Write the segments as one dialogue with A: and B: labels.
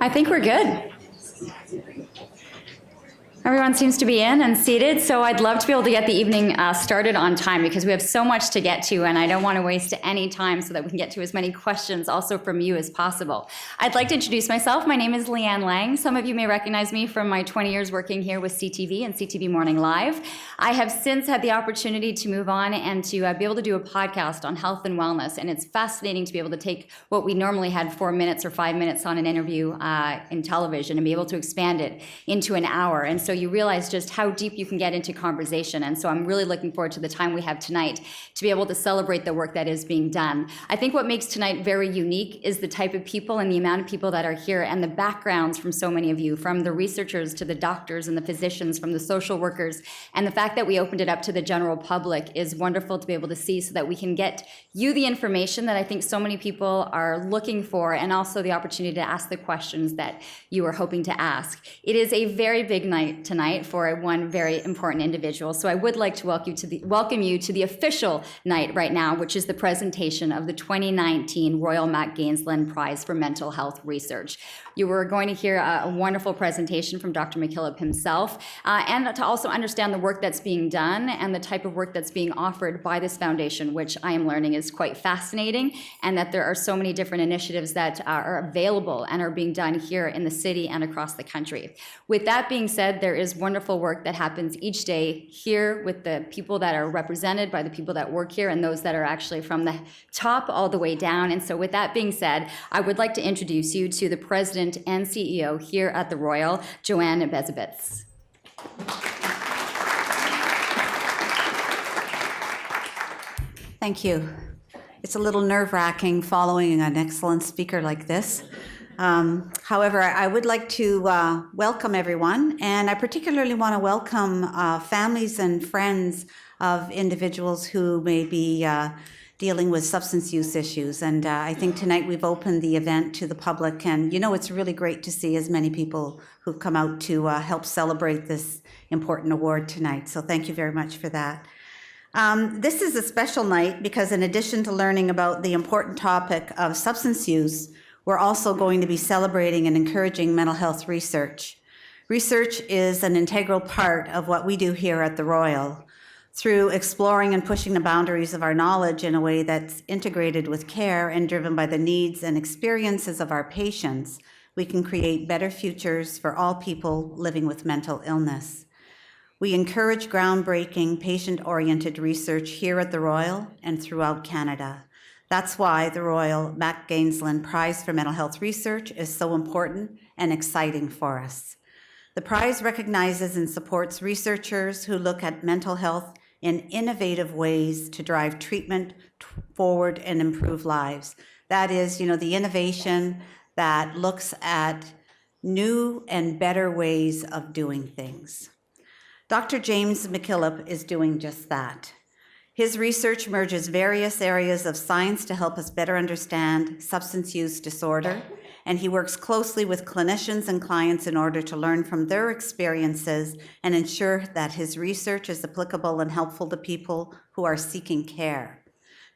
A: I think we're good. Everyone seems to be in and seated, so I'd love to be able to get the evening started on time because we have so much to get to, and I don't want to waste any time so that we can get to as many questions also from you as possible. I'd like to introduce myself. My name is Leanne Lang. Some of you may recognize me from my 20 years working here with CTV and CTV Morning Live. I have since had the opportunity to move on and to be able to do a podcast on health and wellness, and it's fascinating to be able to take what we normally had 4 minutes or 5 minutes on an interview in television and be able to expand it into an hour. And so you realize just how deep you can get into conversation. And so I'm really looking forward to the time we have tonight to be able to celebrate the work that is being done. I think what makes tonight very unique is the type of people and the amount of people that are here and the backgrounds from so many of you, from the researchers to the doctors and the physicians, from the social workers. And the fact that we opened it up to the general public is wonderful to be able to see so that we can get you the information that I think so many people are looking for, and also the opportunity to ask the questions that you are hoping to ask. It is a very big night tonight for one very important individual. So I would like to welcome you to the official night right now, which is the presentation of the 2019 Royal Mach-Gaensslen Prize for Mental Health Research. You were going to hear a wonderful presentation from Dr. McKillip himself, and to also understand the work that's being done and the type of work that's being offered by this foundation, which I am learning is quite fascinating, and that there are so many different initiatives that are available and are being done here in the city and across the country. With that being said, there is wonderful work that happens each day here with the people that are represented by the people that work here and those that are actually from the top all the way down. And so with that being said, I would like to introduce you to the President and CEO here at the Royal, Joanne Bezabitz.
B: Thank you. It's a little nerve-wracking following an excellent speaker like this. However, I would like to welcome everyone, and I particularly want to welcome families and friends of individuals who may be dealing with substance use issues. And I think tonight we've opened the event to the public, and it's really great to see as many people who've come out to help celebrate this important award tonight. So thank you very much for that. This is a special night because in addition to learning about the important topic of substance use, we're also going to be celebrating and encouraging mental health research. Research is an integral part of what we do here at the Royal. Through exploring and pushing the boundaries of our knowledge in a way that's integrated with care and driven by the needs and experiences of our patients, we can create better futures for all people living with mental illness. We encourage groundbreaking, patient-oriented research here at the Royal and throughout Canada. That's why the Royal Mach-Gaensslen Prize for Mental Health Research is so important and exciting for us. The prize recognizes and supports researchers who look at mental health in innovative ways to drive treatment forward and improve lives. That is, the innovation that looks at new and better ways of doing things. Dr. James McKillip is doing just that. His research merges various areas of science to help us better understand substance use disorder, and he works closely with clinicians and clients in order to learn from their experiences and ensure that his research is applicable and helpful to people who are seeking care.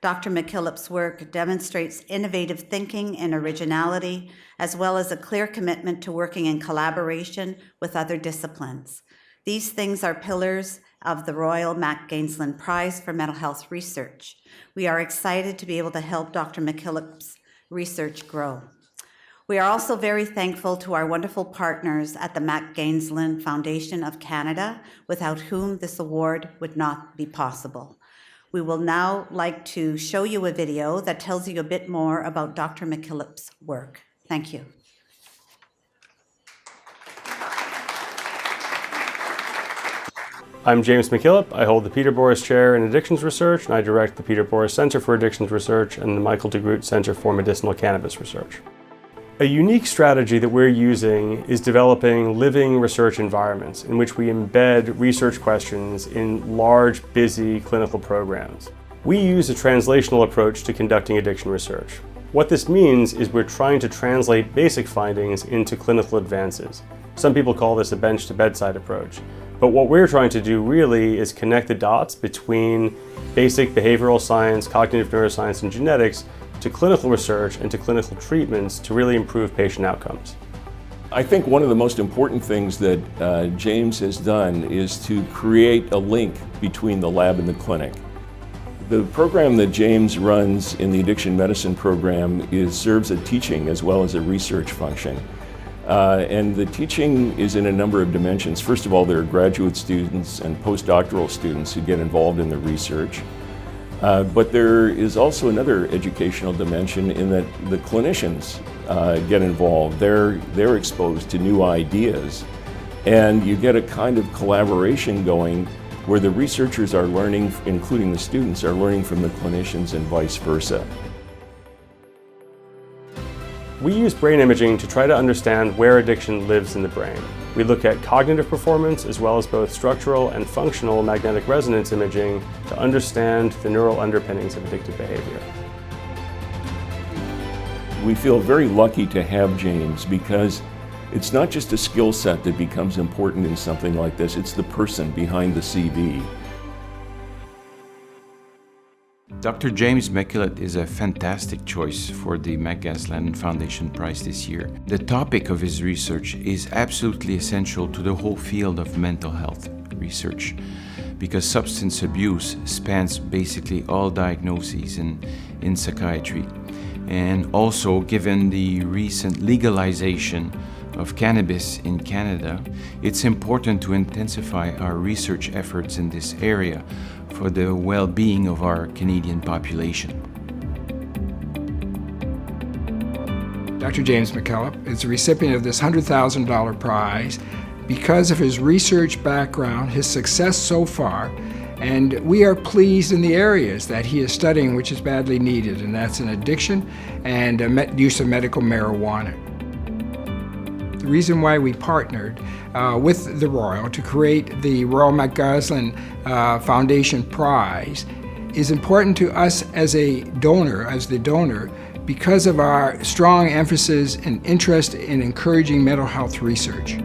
B: Dr. McKillip's work demonstrates innovative thinking and originality, as well as a clear commitment to working in collaboration with other disciplines. These things are pillars of the Royal Mach-Gaensslen Prize for Mental Health Research. We are excited to be able to help Dr. McKillip's research grow. We are also very thankful to our wonderful partners at the Mach-Gaensslen Foundation of Canada, without whom this award would not be possible. We will now like to show you a video that tells you a bit more about Dr. McKillip's work. Thank you.
C: I'm James McKillip. I hold the Peter Boris Chair in Addictions Research, and I direct the Peter Boris Center for Addictions Research and the Michael DeGroot Center for Medicinal Cannabis Research. A unique strategy that we're using is developing living research environments in which we embed research questions in large, busy clinical programs. We use a translational approach to conducting addiction research. What this means is we're trying to translate basic findings into clinical advances. Some people call this a bench-to-bedside approach. But what we're trying to do really is connect the dots between basic behavioral science, cognitive neuroscience, and genetics to clinical research and to clinical treatments to really improve patient outcomes.
D: I think one of the most important things that James has done is to create a link between the lab and the clinic. The program that James runs in the addiction medicine program serves a teaching as well as a research function. And the teaching is in a number of dimensions. First of all, there are graduate students and postdoctoral students who get involved in the research. But there is also another educational dimension in that the clinicians get involved. They're exposed to new ideas, and you get a kind of collaboration going where the researchers are learning, including the students, are learning from the clinicians and vice versa.
C: We use brain imaging to try to understand where addiction lives in the brain. We look at cognitive performance as well as both structural and functional magnetic resonance imaging to understand the neural underpinnings of addictive behavior.
D: We feel very lucky to have James because it's not just a skill set that becomes important in something like this, it's the person behind the CV.
E: Dr. James McKillip is a fantastic choice for the Mach-Gaensslen Foundation Prize this year. The topic of his research is absolutely essential to the whole field of mental health research because substance abuse spans basically all diagnoses in psychiatry. And also, given the recent legalization of cannabis in Canada, it's important to intensify our research efforts in this area for the well-being of our Canadian population.
F: Dr. James McKillip is the recipient of this $100,000 prize because of his research background, his success so far, and we are pleased in the areas that he is studying which is badly needed, and that's in addiction and use of medical marijuana. The reason why we partnered with the Royal to create the Royal Mach-Gaensslen Foundation Prize is important to us as the donor, because of our strong emphasis and interest in encouraging mental health research.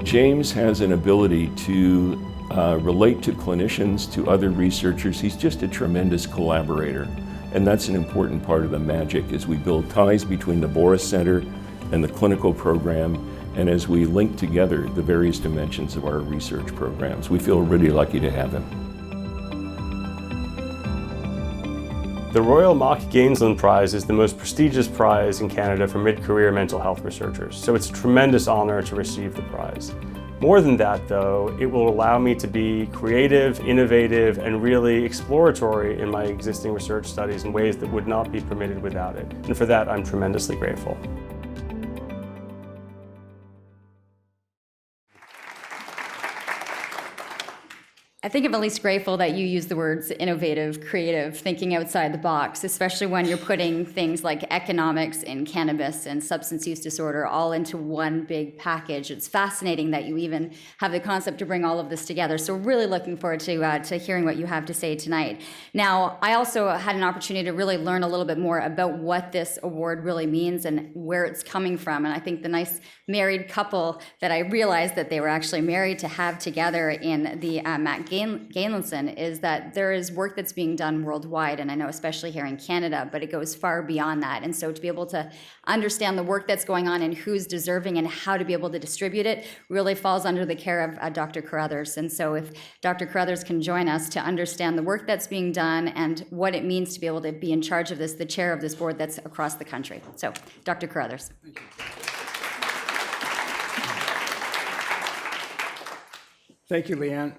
D: James has an ability to relate to clinicians, to other researchers. He's just a tremendous collaborator. And that's an important part of the magic as we build ties between the Boris Center and the clinical program, and as we link together the various dimensions of our research programs. We feel really lucky to have him.
C: The Royal Mach-Gaensslen Prize is the most prestigious prize in Canada for mid-career mental health researchers, so it's a tremendous honor to receive the prize. More than that, though, it will allow me to be creative, innovative, and really exploratory in my existing research studies in ways that would not be permitted without it. And for that, I'm tremendously grateful.
A: I think I'm at least grateful that you use the words innovative, creative, thinking outside the box, especially when you're putting things like economics and cannabis and substance use disorder all into one big package. It's fascinating that you even have the concept to bring all of this together. So really looking forward to hearing what you have to say tonight. Now, I also had an opportunity to really learn a little bit more about what this award really means and where it's coming from. And I think the nice married couple that I realized that they were actually married to have together in the Mach-Gaensslen is that there is work that's being done worldwide, and I know especially here in Canada, but it goes far beyond that. And so to be able to understand the work that's going on and who's deserving and how to be able to distribute it really falls under the care of Dr. Carruther. And so if Dr. Carruther can join us to understand the work that's being done and what it means to be able to be in charge of this, the chair of this board that's across the country. So, Dr. Carruther.
F: Thank you, Leanne.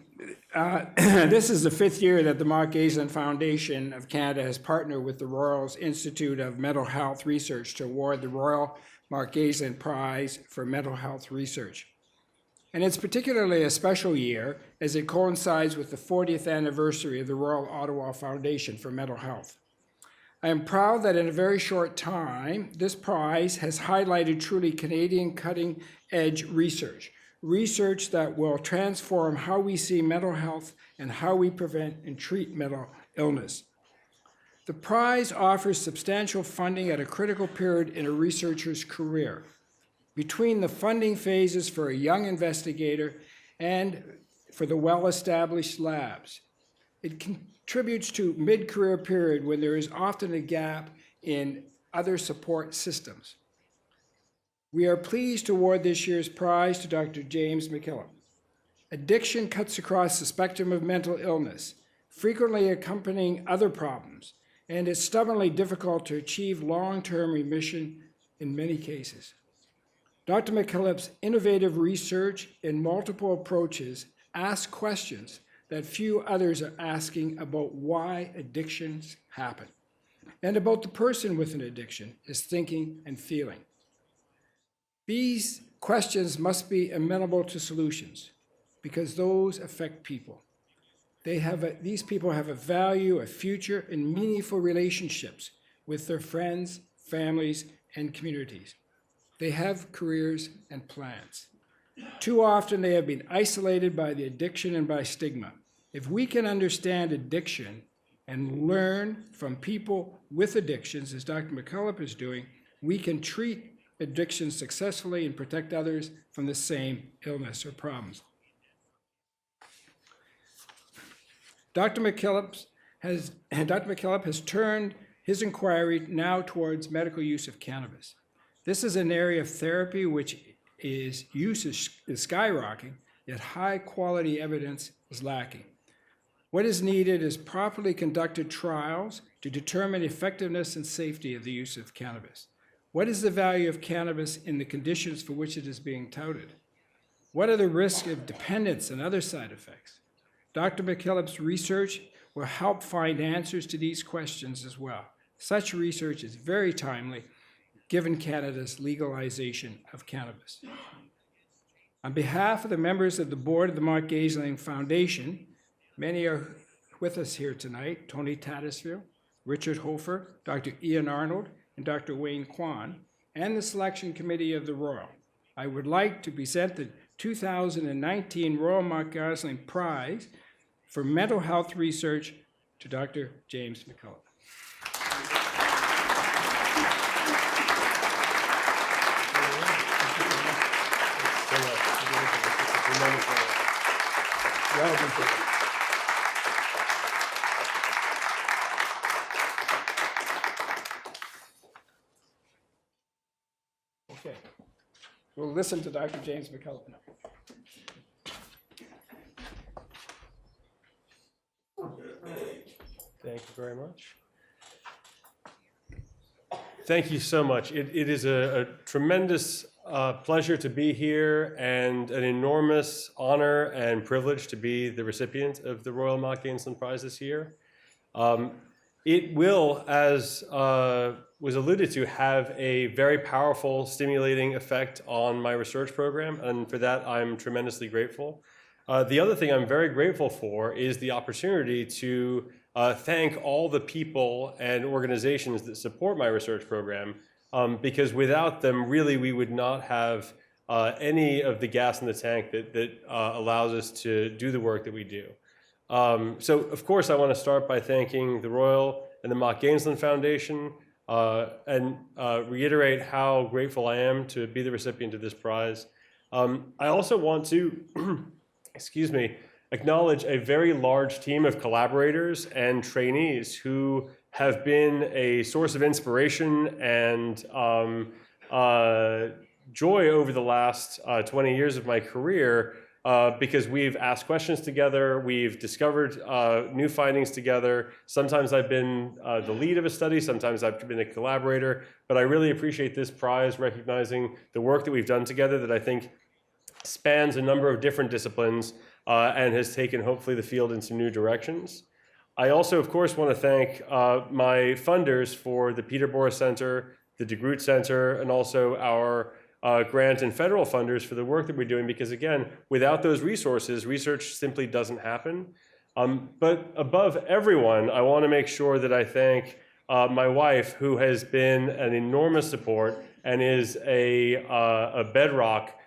F: This is the 5th year that the Mach-Gaensslen Foundation of Canada has partnered with the Royal Institute of Mental Health Research to award the Royal Mach-Gaensslen Prize for Mental Health Research. And it's particularly a special year as it coincides with the 40th anniversary of the Royal Ottawa Foundation for Mental Health. I am proud that in a very short time, this prize has highlighted truly Canadian cutting-edge research that will transform how we see mental health and how we prevent and treat mental illness. The prize offers substantial funding at a critical period in a researcher's career, between the funding phases for a young investigator and for the well-established labs. It contributes to mid-career period when there is often a gap in other support systems. We are pleased to award this year's prize to Dr. James McKillip. Addiction cuts across the spectrum of mental illness, frequently accompanying other problems, and is stubbornly difficult to achieve long-term remission in many cases. Dr. McKillip's innovative research and multiple approaches ask questions that few others are asking about why addictions happen, and about the person with an addiction is thinking and feeling. These questions must be amenable to solutions because those affect people. These people have a value, a future, and meaningful relationships with their friends, families, and communities. They have careers and plans. Too often they have been isolated by the addiction and by stigma. If we can understand addiction and learn from people with addictions, as Dr. McKillip is doing, we can treat addiction successfully and protect others from the same illness or problems. Dr. McKillip has turned his inquiry now towards medical use of cannabis. This is an area of therapy which use is skyrocketing, yet high quality evidence is lacking. What is needed is properly conducted trials to determine effectiveness and safety of the use of cannabis. What is the value of cannabis in the conditions for which it is being touted? What are the risks of dependence and other side effects? Dr. McKillip's research will help find answers to these questions as well. Such research is very timely given Canada's legalization of cannabis. On behalf of the members of the board of the Mach-Gaensslen Foundation, many are with us here tonight: Tony Tattersfield, Richard Hofer, Dr. Ian Arnold, and Dr. Wayne Kwan, and the selection committee of the Royal. I would like to present the 2019 Royal Mach-Gaensslen Prize for Mental Health Research to Dr. James McKillip. Okay, we'll listen to Dr. James McKillip now.
C: Thank you very much. Thank you so much. It is a tremendous pleasure to be here and an enormous honor and privilege to be the recipient of the Royal Mach-Gaensslen Prize this year. It will, as was alluded to, have a very powerful, stimulating effect on my research program, and for that I'm tremendously grateful. The other thing I'm very grateful for is the opportunity to thank all the people and organizations that support my research program, because without them, really, we would not have any of the gas in the tank that allows us to do the work that we do. So, of course, I want to start by thanking the Royal and the Mach-Gaensslen Foundation and reiterate how grateful I am to be the recipient of this prize. I also want to, acknowledge a very large team of collaborators and trainees who have been a source of inspiration and joy over the last 20 years of my career, because we've asked questions together, we've discovered new findings together. Sometimes I've been the lead of a study, sometimes I've been a collaborator, but I really appreciate this prize recognizing the work that we've done together that I think spans a number of different disciplines and has taken, hopefully, the field in some new directions. I also, of course, want to thank my funders for the Peter Boris Center, the De Groot Center, and also our grant and federal funders for the work that we're doing, because, again, without those resources, research simply doesn't happen. But above everyone, I want to make sure that I thank my wife, who has been an enormous support and is a bedrock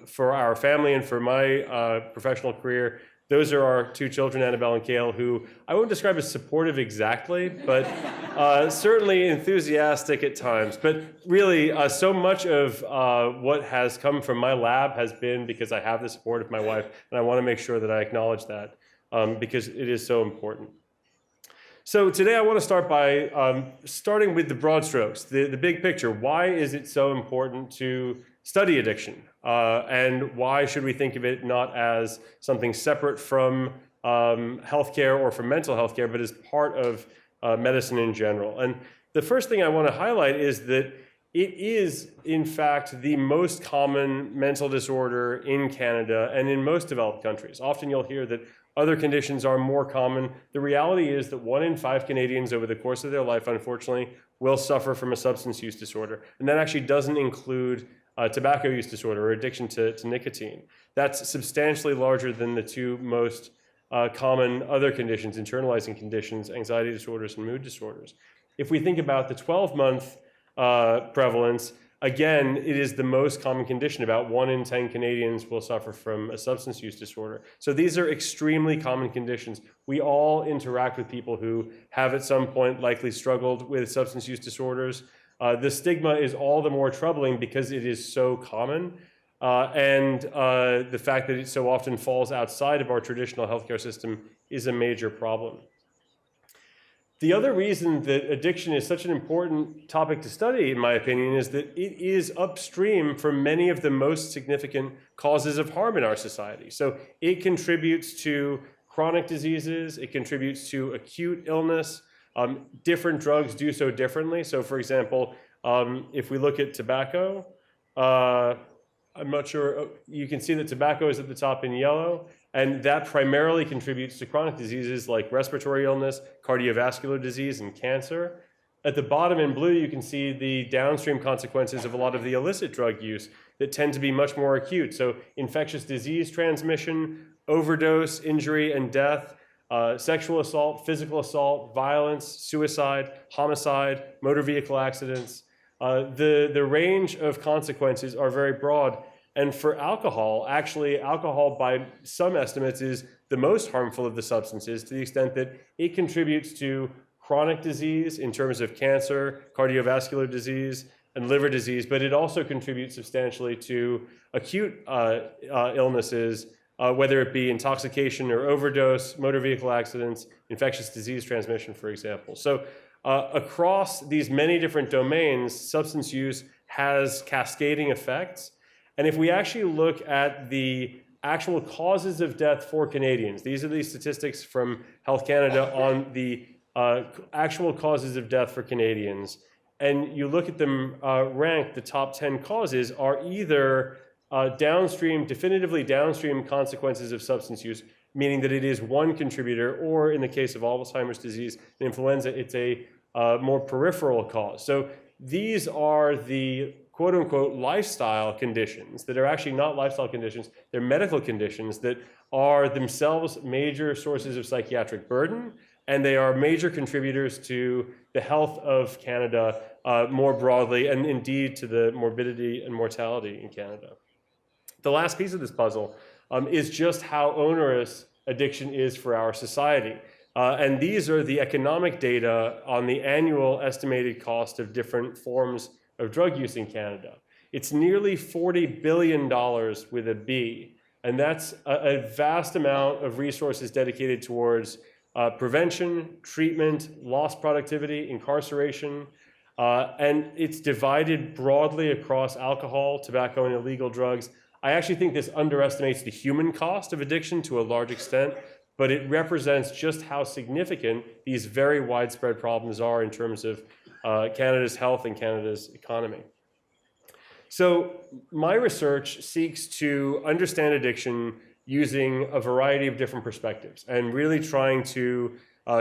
C: for our family and for my professional career. Those are our two children, Annabelle and Cale, who I won't describe as supportive exactly, but certainly enthusiastic at times. But really, so much of what has come from my lab has been because I have the support of my wife, and I want to make sure that I acknowledge that. because it is so important. So today I want to start by starting with the broad strokes, the big picture. Why is it so important to study addiction? And why should we think of it not as something separate from healthcare or from mental health care, but as part of medicine in general? And the first thing I want to highlight is that it is, in fact, the most common mental disorder in Canada and in most developed countries. Often you'll hear that other conditions are more common. The reality is that 1 in 5 Canadians over the course of their life, unfortunately, will suffer from a substance use disorder. And that actually doesn't include tobacco use disorder or addiction to nicotine. That's substantially larger than the two most common other conditions, internalizing conditions, anxiety disorders and mood disorders. If we think about the 12-month prevalence, again, it is the most common condition. About 1 in 10 Canadians will suffer from a substance use disorder. So these are extremely common conditions. We all interact with people who have at some point likely struggled with substance use disorders. The stigma is all the more troubling because it is so common. And the fact that it so often falls outside of our traditional healthcare system is a major problem. The other reason that addiction is such an important topic to study, in my opinion, is that it is upstream from many of the most significant causes of harm in our society. So it contributes to chronic diseases, it contributes to acute illness. Different drugs do so differently. So for example, if we look at tobacco, I'm not sure, you can see that tobacco is at the top in yellow, and that primarily contributes to chronic diseases like respiratory illness, cardiovascular disease, and cancer. At the bottom in blue, you can see the downstream consequences of a lot of the illicit drug use that tend to be much more acute. So infectious disease transmission, overdose, injury, and death, sexual assault, physical assault, violence, suicide, homicide, motor vehicle accidents. The range of consequences are very broad. And for alcohol, actually, alcohol by some estimates is the most harmful of the substances to the extent that it contributes to chronic disease in terms of cancer, cardiovascular disease, and liver disease, but it also contributes substantially to acute illnesses, whether it be intoxication or overdose, motor vehicle accidents, infectious disease transmission, for example. So across these many different domains, substance use has cascading effects. And if we actually look at the actual causes of death for Canadians, these are the statistics from Health Canada on the actual causes of death for Canadians, and you look at them ranked, the top 10 causes are either definitively downstream consequences of substance use, meaning that it is one contributor, or in the case of Alzheimer's disease and influenza, it's a more peripheral cause. So these are the quote-unquote lifestyle conditions that are actually not lifestyle conditions, they're medical conditions that are themselves major sources of psychiatric burden, and they are major contributors to the health of Canada more broadly, and indeed to the morbidity and mortality in Canada. The last piece of this puzzle is just how onerous addiction is for our society. And these are the economic data on the annual estimated cost of different forms of drug use in Canada. It's nearly $40 billion with a B, and that's a vast amount of resources dedicated towards prevention, treatment, lost productivity, incarceration, and it's divided broadly across alcohol, tobacco, and illegal drugs. I actually think this underestimates the human cost of addiction to a large extent, but it represents just how significant these very widespread problems are in terms of Canada's health and Canada's economy. So my research seeks to understand addiction using a variety of different perspectives and really trying to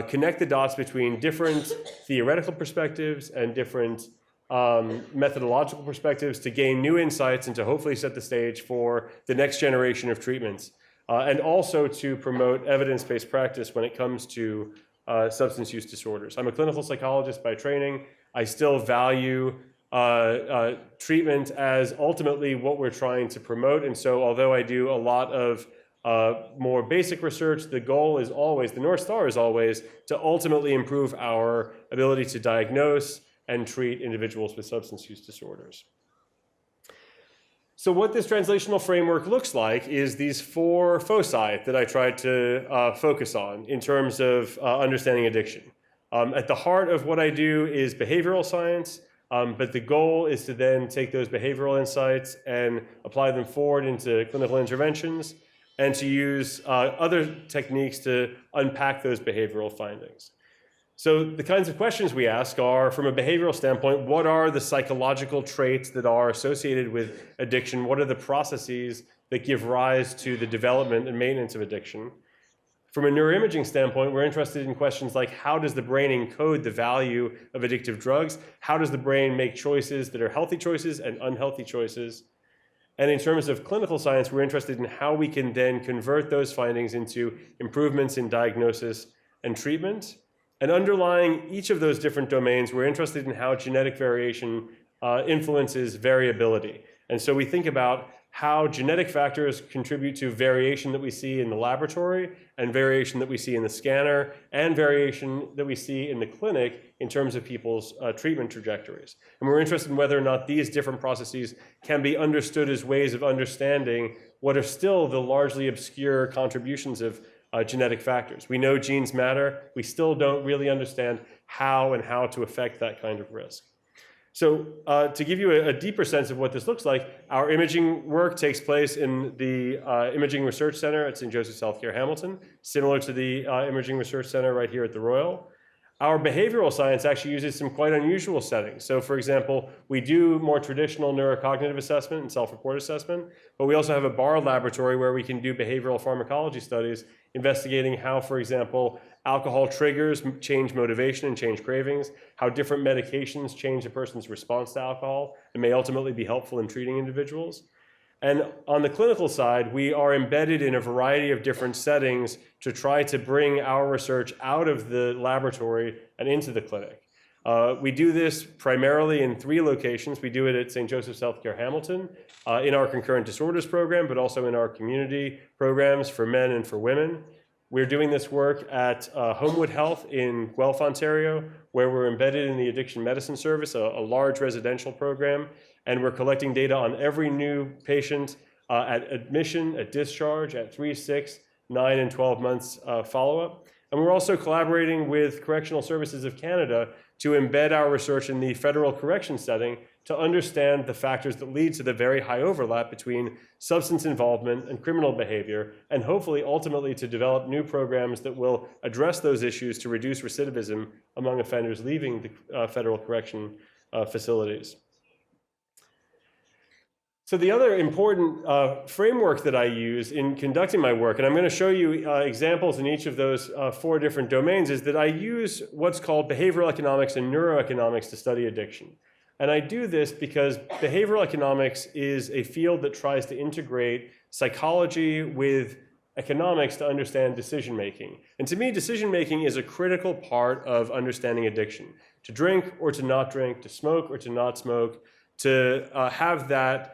C: connect the dots between different theoretical perspectives and different methodological perspectives to gain new insights and to hopefully set the stage for the next generation of treatments, and also to promote evidence-based practice when it comes to substance use disorders. I'm a clinical psychologist by training. I still value treatment as ultimately what we're trying to promote, and so although I do a lot of more basic research, the goal is always, the North Star is always, to ultimately improve our ability to diagnose and treat individuals with substance use disorders. So what this translational framework looks like is these 4 foci that I tried to focus on in terms of understanding addiction. At the heart of what I do is behavioral science, but the goal is to then take those behavioral insights and apply them forward into clinical interventions and to use other techniques to unpack those behavioral findings. So the kinds of questions we ask are, from a behavioral standpoint, what are the psychological traits that are associated with addiction? What are the processes that give rise to the development and maintenance of addiction? From a neuroimaging standpoint, we're interested in questions like, how does the brain encode the value of addictive drugs? How does the brain make choices that are healthy choices and unhealthy choices? And in terms of clinical science, we're interested in how we can then convert those findings into improvements in diagnosis and treatment. And underlying each of those different domains, we're interested in how genetic variation influences variability. And so we think about how genetic factors contribute to variation that we see in the laboratory and variation that we see in the scanner and variation that we see in the clinic in terms of people's treatment trajectories. And we're interested in whether or not these different processes can be understood as ways of understanding what are still the largely obscure contributions of genetic factors. We know genes matter. We still don't really understand how to affect that kind of risk. So to give you a deeper sense of what this looks like, our imaging work takes place in the Imaging Research Center at St. Joseph's Healthcare Hamilton, similar to the Imaging Research Center right here at the Royal. Our behavioral science actually uses some quite unusual settings. So for example, we do more traditional neurocognitive assessment and self-report assessment, but we also have a borrowed laboratory where we can do behavioral pharmacology studies investigating how, for example, alcohol triggers change motivation and change cravings, how different medications change a person's response to alcohol and may ultimately be helpful in treating individuals. And on the clinical side, we are embedded in a variety of different settings to try to bring our research out of the laboratory and into the clinic. We do this primarily in 3 locations. We do it at St. Joseph's Healthcare Hamilton in our concurrent disorders program, but also in our community programs for men and for women. We're doing this work at Homewood Health in Guelph, Ontario, where we're embedded in the addiction medicine service, a large residential program, and we're collecting data on every new patient at admission, at discharge, at 3, 6, 9, and 12 months follow-up. And we're also collaborating with Correctional Services of Canada to embed our research in the federal correction setting to understand the factors that lead to the very high overlap between substance involvement and criminal behavior, and hopefully ultimately to develop new programs that will address those issues to reduce recidivism among offenders leaving the federal correction facilities. So the other important framework that I use in conducting my work, and I'm going to show you examples in each of those 4 different domains, is that I use what's called behavioral economics and neuroeconomics to study addiction. And I do this because behavioral economics is a field that tries to integrate psychology with economics to understand decision-making. And to me, decision-making is a critical part of understanding addiction. To drink or to not drink, to smoke or to not smoke, to have that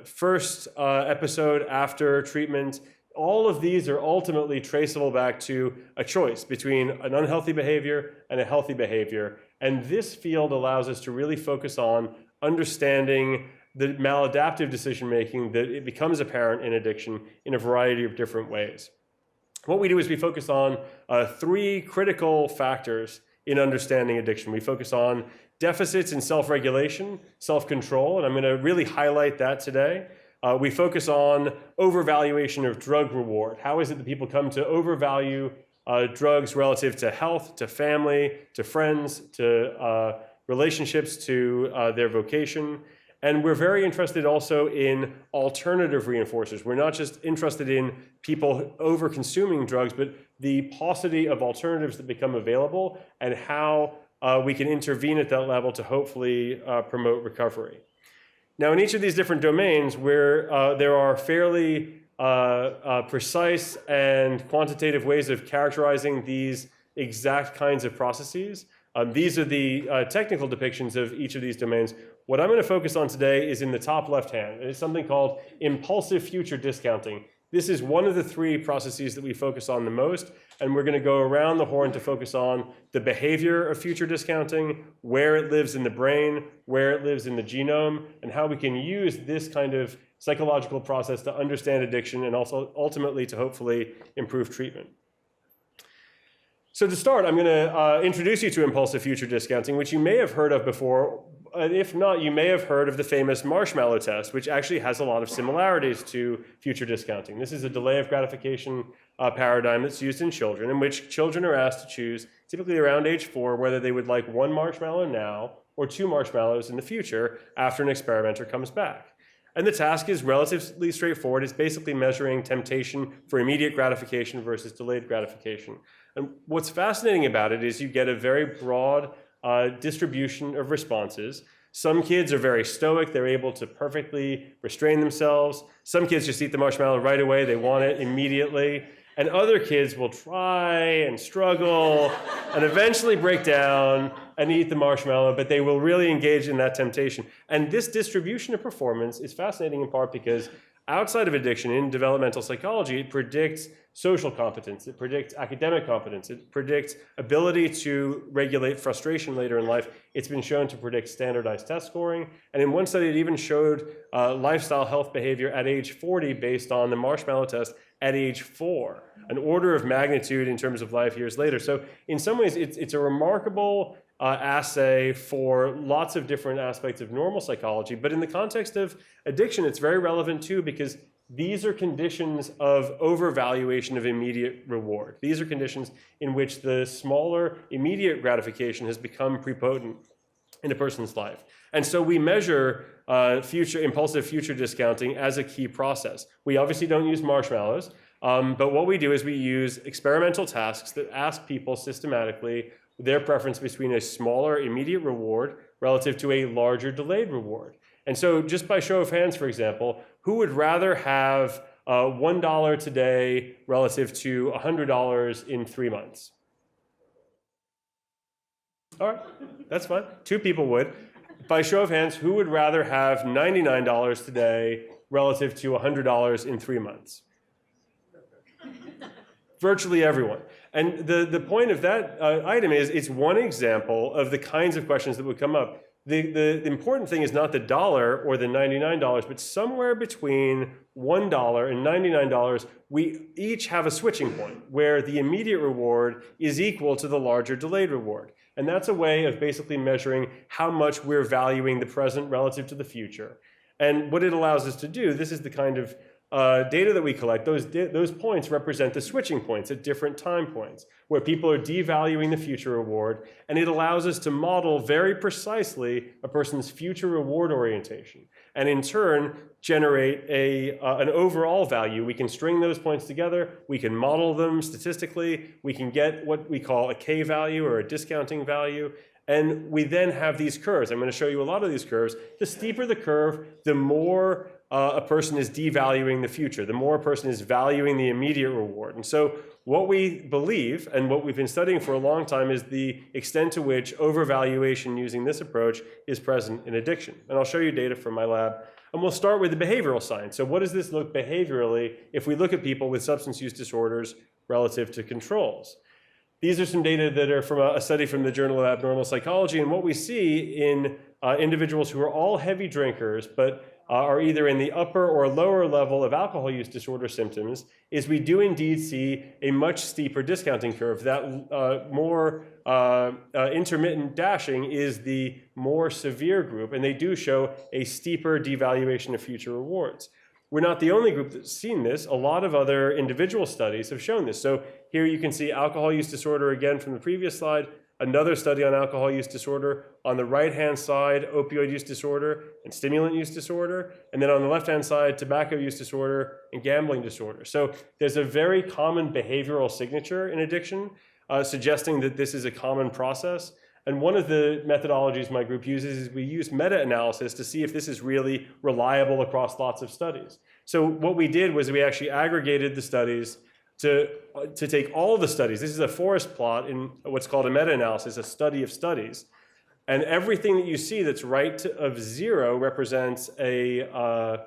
C: first episode after treatment, all of these are ultimately traceable back to a choice between an unhealthy behavior and a healthy behavior. And this field allows us to really focus on understanding the maladaptive decision-making that it becomes apparent in addiction in a variety of different ways. What we do is we focus on 3 critical factors in understanding addiction. We focus on deficits in self-regulation, self-control, and I'm going to really highlight that today. We focus on overvaluation of drug reward. How is it that people come to overvalue drugs relative to health, to family, to friends, to relationships, to their vocation? And we're very interested also in alternative reinforcers. We're not just interested in people over-consuming drugs, but the paucity of alternatives that become available and how we can intervene at that level to hopefully promote recovery. Now, in each of these different domains, where there are fairly precise and quantitative ways of characterizing these exact kinds of processes, these are the technical depictions of each of these domains. What I'm going to focus on today is in the top left hand. It's something called impulsive future discounting. This is one of the three processes that we focus on the most, and we're going to go around the horn to focus on the behavior of future discounting, where it lives in the brain, where it lives in the genome, and how we can use this kind of psychological process to understand addiction and also ultimately to hopefully improve treatment. So to start, I'm going to introduce you to impulsive future discounting, which you may have heard of before. If not, you may have heard of the famous marshmallow test, which actually has a lot of similarities to future discounting. This is a delay of gratification paradigm that's used in children, in which children are asked to choose, typically around age 4, whether they would like 1 marshmallow now or 2 marshmallows in the future after an experimenter comes back. And the task is relatively straightforward. It's basically measuring temptation for immediate gratification versus delayed gratification. And what's fascinating about it is you get a very broad distribution of responses. Some kids are very stoic. They're able to perfectly restrain themselves. Some kids just eat the marshmallow right away. They want it immediately. And other kids will try and struggle and eventually break down and eat the marshmallow, but they will really engage in that temptation. And this distribution of performance is fascinating in part because outside of addiction, in developmental psychology, it predicts social competence, it predicts academic competence, it predicts ability to regulate frustration later in life. It's been shown to predict standardized test scoring. And in one study, it even showed lifestyle health behavior at age 40 based on the marshmallow test at age 4, an order of magnitude in terms of life years later. So in some ways, it's a remarkable assay for lots of different aspects of normal psychology. But in the context of addiction, it's very relevant too, because these are conditions of overvaluation of immediate reward. These are conditions in which the smaller immediate gratification has become prepotent in a person's life. And so we measure impulsive future discounting as a key process. We obviously don't use marshmallows, but what we do is we use experimental tasks that ask people systematically their preference between a smaller immediate reward relative to a larger delayed reward. And so just by show of hands, for example, who would rather have $1 today relative to $100 in 3 months? All right, that's fine. 2 people would. By show of hands, who would rather have $99 today relative to $100 in 3 months? Virtually everyone. And the point of that item is it's one example of the kinds of questions that would come up. The important thing is not the dollar or the $99, but somewhere between $1 and $99, we each have a switching point where the immediate reward is equal to the larger delayed reward. And that's a way of basically measuring how much we're valuing the present relative to the future. And what it allows us to do, this is the kind of data that we collect, those points represent the switching points at different time points where people are devaluing the future reward, and it allows us to model very precisely a person's future reward orientation, and in turn generate an overall value. We can string those points together, we can model them statistically, we can get what we call a K value or a discounting value, and we then have these curves. I'm going to show you a lot of these curves. The steeper the curve, the more a person is devaluing the future, the more a person is valuing the immediate reward. And so what we believe, and what we've been studying for a long time, is the extent to which overvaluation using this approach is present in addiction. And I'll show you data from my lab. And we'll start with the behavioral science. So what does this look behaviorally if we look at people with substance use disorders relative to controls? These are some data that are from a study from the Journal of Abnormal Psychology. And what we see in individuals who are all heavy drinkers, but are either in the upper or lower level of alcohol use disorder symptoms, is we do indeed see a much steeper discounting curve. That more intermittent dashing is the more severe group, and they do show a steeper devaluation of future rewards. We're not the only group that's seen this. A lot of other individual studies have shown this. So here you can see alcohol use disorder again from the previous slide, another study on alcohol use disorder. On the right-hand side, opioid use disorder and stimulant use disorder. And then on the left-hand side, tobacco use disorder and gambling disorder. So there's a very common behavioral signature in addiction, suggesting that this is a common process. And one of the methodologies my group uses is we use meta-analysis to see if this is really reliable across lots of studies. So what we did was we actually aggregated the studies to take all of the studies. This is a forest plot in what's called a meta-analysis, a study of studies. And everything that you see that's right of 0 represents a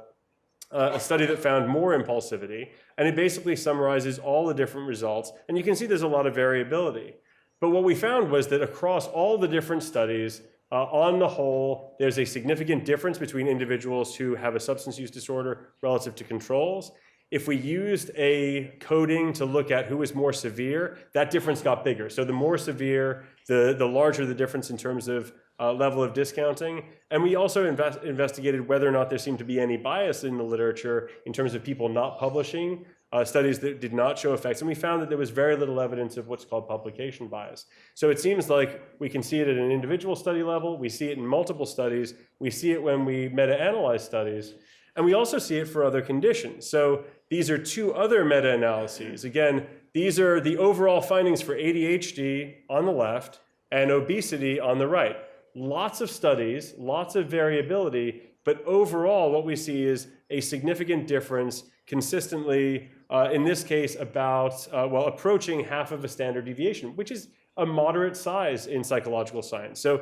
C: a study that found more impulsivity, and it basically summarizes all the different results, and you can see there's a lot of variability. But what we found was that across all the different studies, on the whole, there's a significant difference between individuals who have a substance use disorder relative to controls. If we used a coding to look at who was more severe, that difference got bigger. So the more severe, the larger the difference in terms of level of discounting. And we also investigated whether or not there seemed to be any bias in the literature in terms of people not publishing studies that did not show effects. And we found that there was very little evidence of what's called publication bias. So it seems like we can see it at an individual study level, we see it in multiple studies, we see it when we meta-analyze studies, and we also see it for other conditions. So these are two other meta-analyses. Again, these are the overall findings for ADHD on the left and obesity on the right. Lots of studies, lots of variability, but overall what we see is a significant difference consistently, in this case about, approaching half of a standard deviation, which is a moderate size in psychological science. So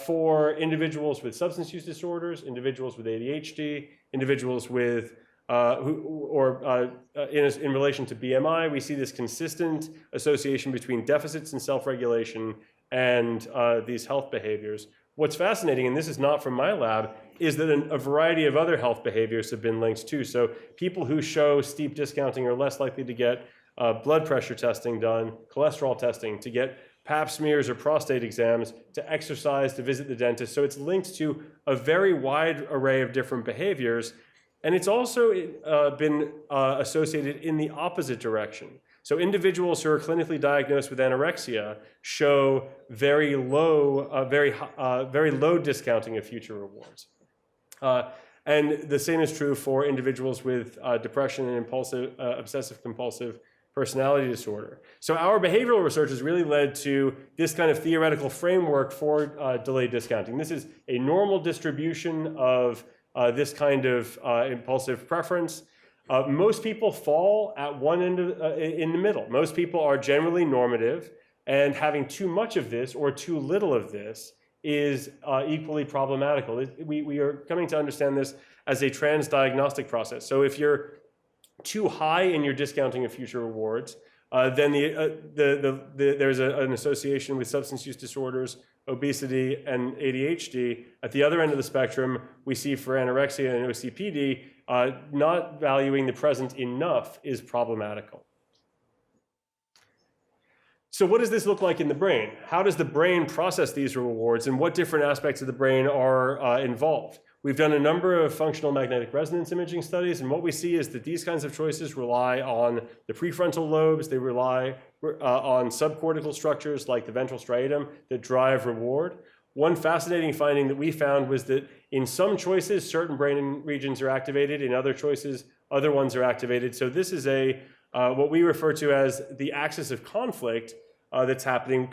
C: for individuals with substance use disorders, individuals with ADHD, individuals with in relation to BMI, we see this consistent association between deficits in self-regulation and these health behaviors. What's fascinating, and this is not from my lab, is that a variety of other health behaviors have been linked too. So people who show steep discounting are less likely to get blood pressure testing done, cholesterol testing, to get pap smears or prostate exams, to exercise, to visit the dentist. So it's linked to a very wide array of different behaviors. And it's also been associated in the opposite direction. So individuals who are clinically diagnosed with anorexia show very low discounting of future rewards. And the same is true for individuals with depression and obsessive-compulsive personality disorder. So our behavioral research has really led to this kind of theoretical framework for delayed discounting. This is a normal distribution of this kind of impulsive preference. Most people fall at one end in the middle. Most people are generally normative, and having too much of this or too little of this is equally problematical. We are coming to understand this as a transdiagnostic process. So if you're too high in your discounting of future rewards, then there's an association with substance use disorders, obesity, and ADHD. At the other end of the spectrum, we see for anorexia and OCPD, not valuing the present enough is problematical. So what does this look like in the brain? How does the brain process these rewards, and what different aspects of the brain are involved? We've done a number of functional magnetic resonance imaging studies, and what we see is that these kinds of choices rely on the prefrontal lobes, they rely on subcortical structures like the ventral striatum that drive reward. One fascinating finding that we found was that in some choices, certain brain regions are activated, in other choices, other ones are activated. So this is what we refer to as the axis of conflict that's happening,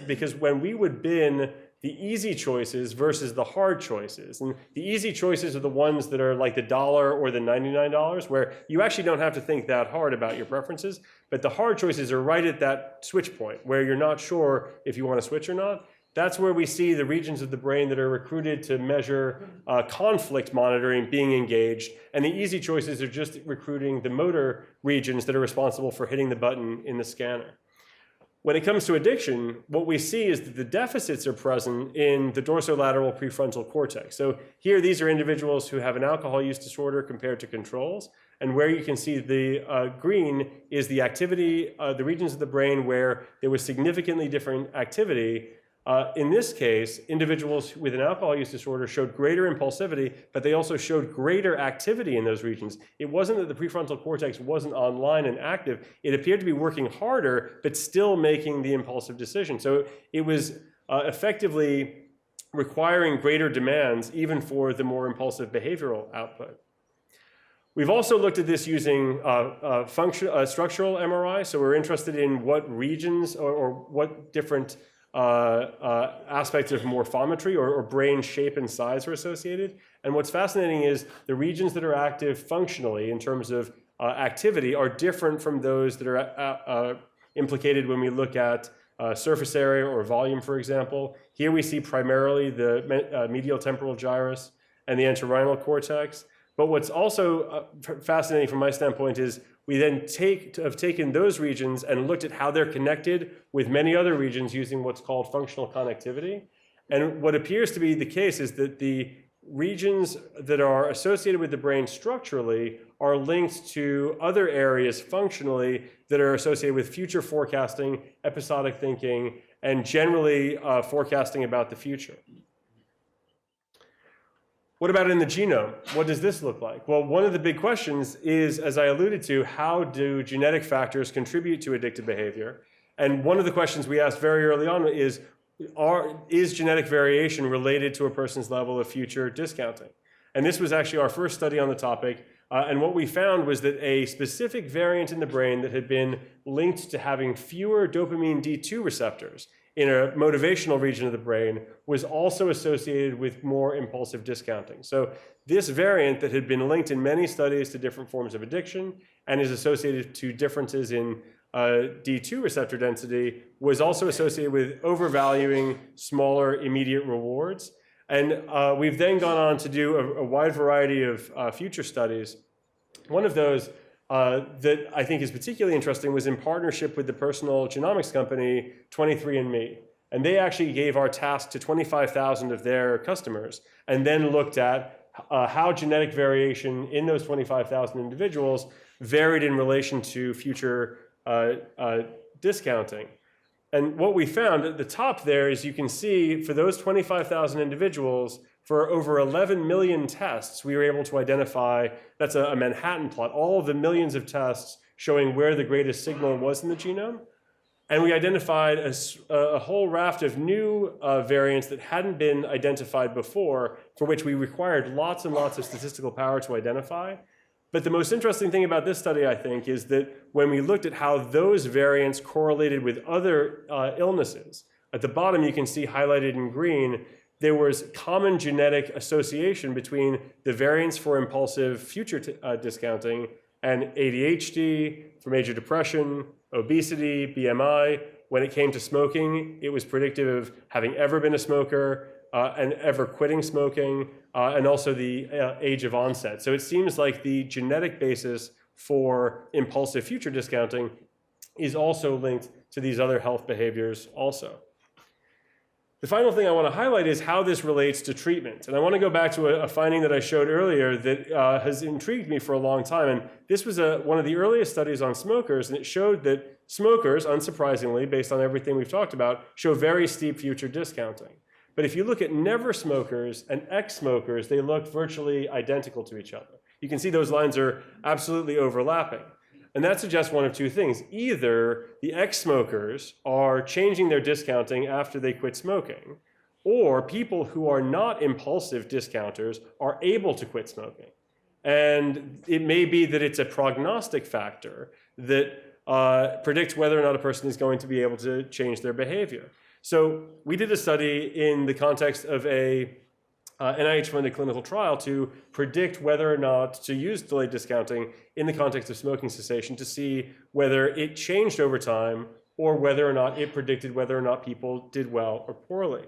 C: because when we would bin the easy choices versus the hard choices. And the easy choices are the ones that are like the $1 or the $99, where you actually don't have to think that hard about your preferences. But the hard choices are right at that switch point where you're not sure if you want to switch or not. That's where we see the regions of the brain that are recruited to measure conflict monitoring being engaged. And the easy choices are just recruiting the motor regions that are responsible for hitting the button in the scanner. When it comes to addiction, what we see is that the deficits are present in the dorsolateral prefrontal cortex. So here, these are individuals who have an alcohol use disorder compared to controls. And where you can see the green is the activity, the regions of the brain where there was significantly different activity. In this case, individuals with an alcohol use disorder showed greater impulsivity, but they also showed greater activity in those regions. It wasn't that the prefrontal cortex wasn't online and active. It appeared to be working harder, but still making the impulsive decision. So it was effectively requiring greater demands, even for the more impulsive behavioral output. We've also looked at this using structural MRI. So we're interested in what regions or what different aspects of morphometry or brain shape and size are associated. And what's fascinating is the regions that are active functionally in terms of activity are different from those that are implicated when we look at surface area or volume, for example. Here we see primarily the medial temporal gyrus and the entorhinal cortex. But what's also fascinating from my standpoint is we then have taken those regions and looked at how they're connected with many other regions using what's called functional connectivity. And what appears to be the case is that the regions that are associated with the brain structurally are linked to other areas functionally that are associated with future forecasting, episodic thinking, and generally forecasting about the future. What about in the genome? What does this look like? Well, one of the big questions is, as I alluded to, how do genetic factors contribute to addictive behavior? And one of the questions we asked very early on is genetic variation related to a person's level of future discounting? And this was actually our first study on the topic. And what we found was that a specific variant in the brain that had been linked to having fewer dopamine D2 receptors in a motivational region of the brain was also associated with more impulsive discounting. So this variant that had been linked in many studies to different forms of addiction and is associated to differences in D2 receptor density was also associated with overvaluing smaller immediate rewards. And we've then gone on to do a wide variety of future studies. One of those that I think is particularly interesting was in partnership with the personal genomics company 23andMe. And they actually gave our task to 25,000 of their customers and then looked at how genetic variation in those 25,000 individuals varied in relation to future discounting. And what we found at the top there is you can see for those 25,000 individuals, for over 11 million tests, we were able to identify, that's a Manhattan plot, all of the millions of tests showing where the greatest signal was in the genome. And we identified a whole raft of new variants that hadn't been identified before, for which we required lots and lots of statistical power to identify. But the most interesting thing about this study, I think, is that when we looked at how those variants correlated with other illnesses, at the bottom you can see highlighted in green, there was common genetic association between the variants for impulsive future discounting and ADHD, for major depression, obesity, BMI. When it came to smoking, it was predictive of having ever been a smoker and ever quitting smoking, and also the age of onset. So it seems like the genetic basis for impulsive future discounting is also linked to these other health behaviors also. The final thing I want to highlight is how this relates to treatment. And I want to go back to a finding that I showed earlier that has intrigued me for a long time. And this was one of the earliest studies on smokers, and it showed that smokers, unsurprisingly, based on everything we've talked about, show very steep future discounting. But if you look at never smokers and ex-smokers, they look virtually identical to each other. You can see those lines are absolutely overlapping. And that suggests one of two things. Either the ex-smokers are changing their discounting after they quit smoking, or people who are not impulsive discounters are able to quit smoking. And it may be that it's a prognostic factor that predicts whether or not a person is going to be able to change their behavior. So we did a study in the context of a NIH-funded clinical trial to predict whether or not to use delayed discounting in the context of smoking cessation to see whether it changed over time or whether or not it predicted whether or not people did well or poorly.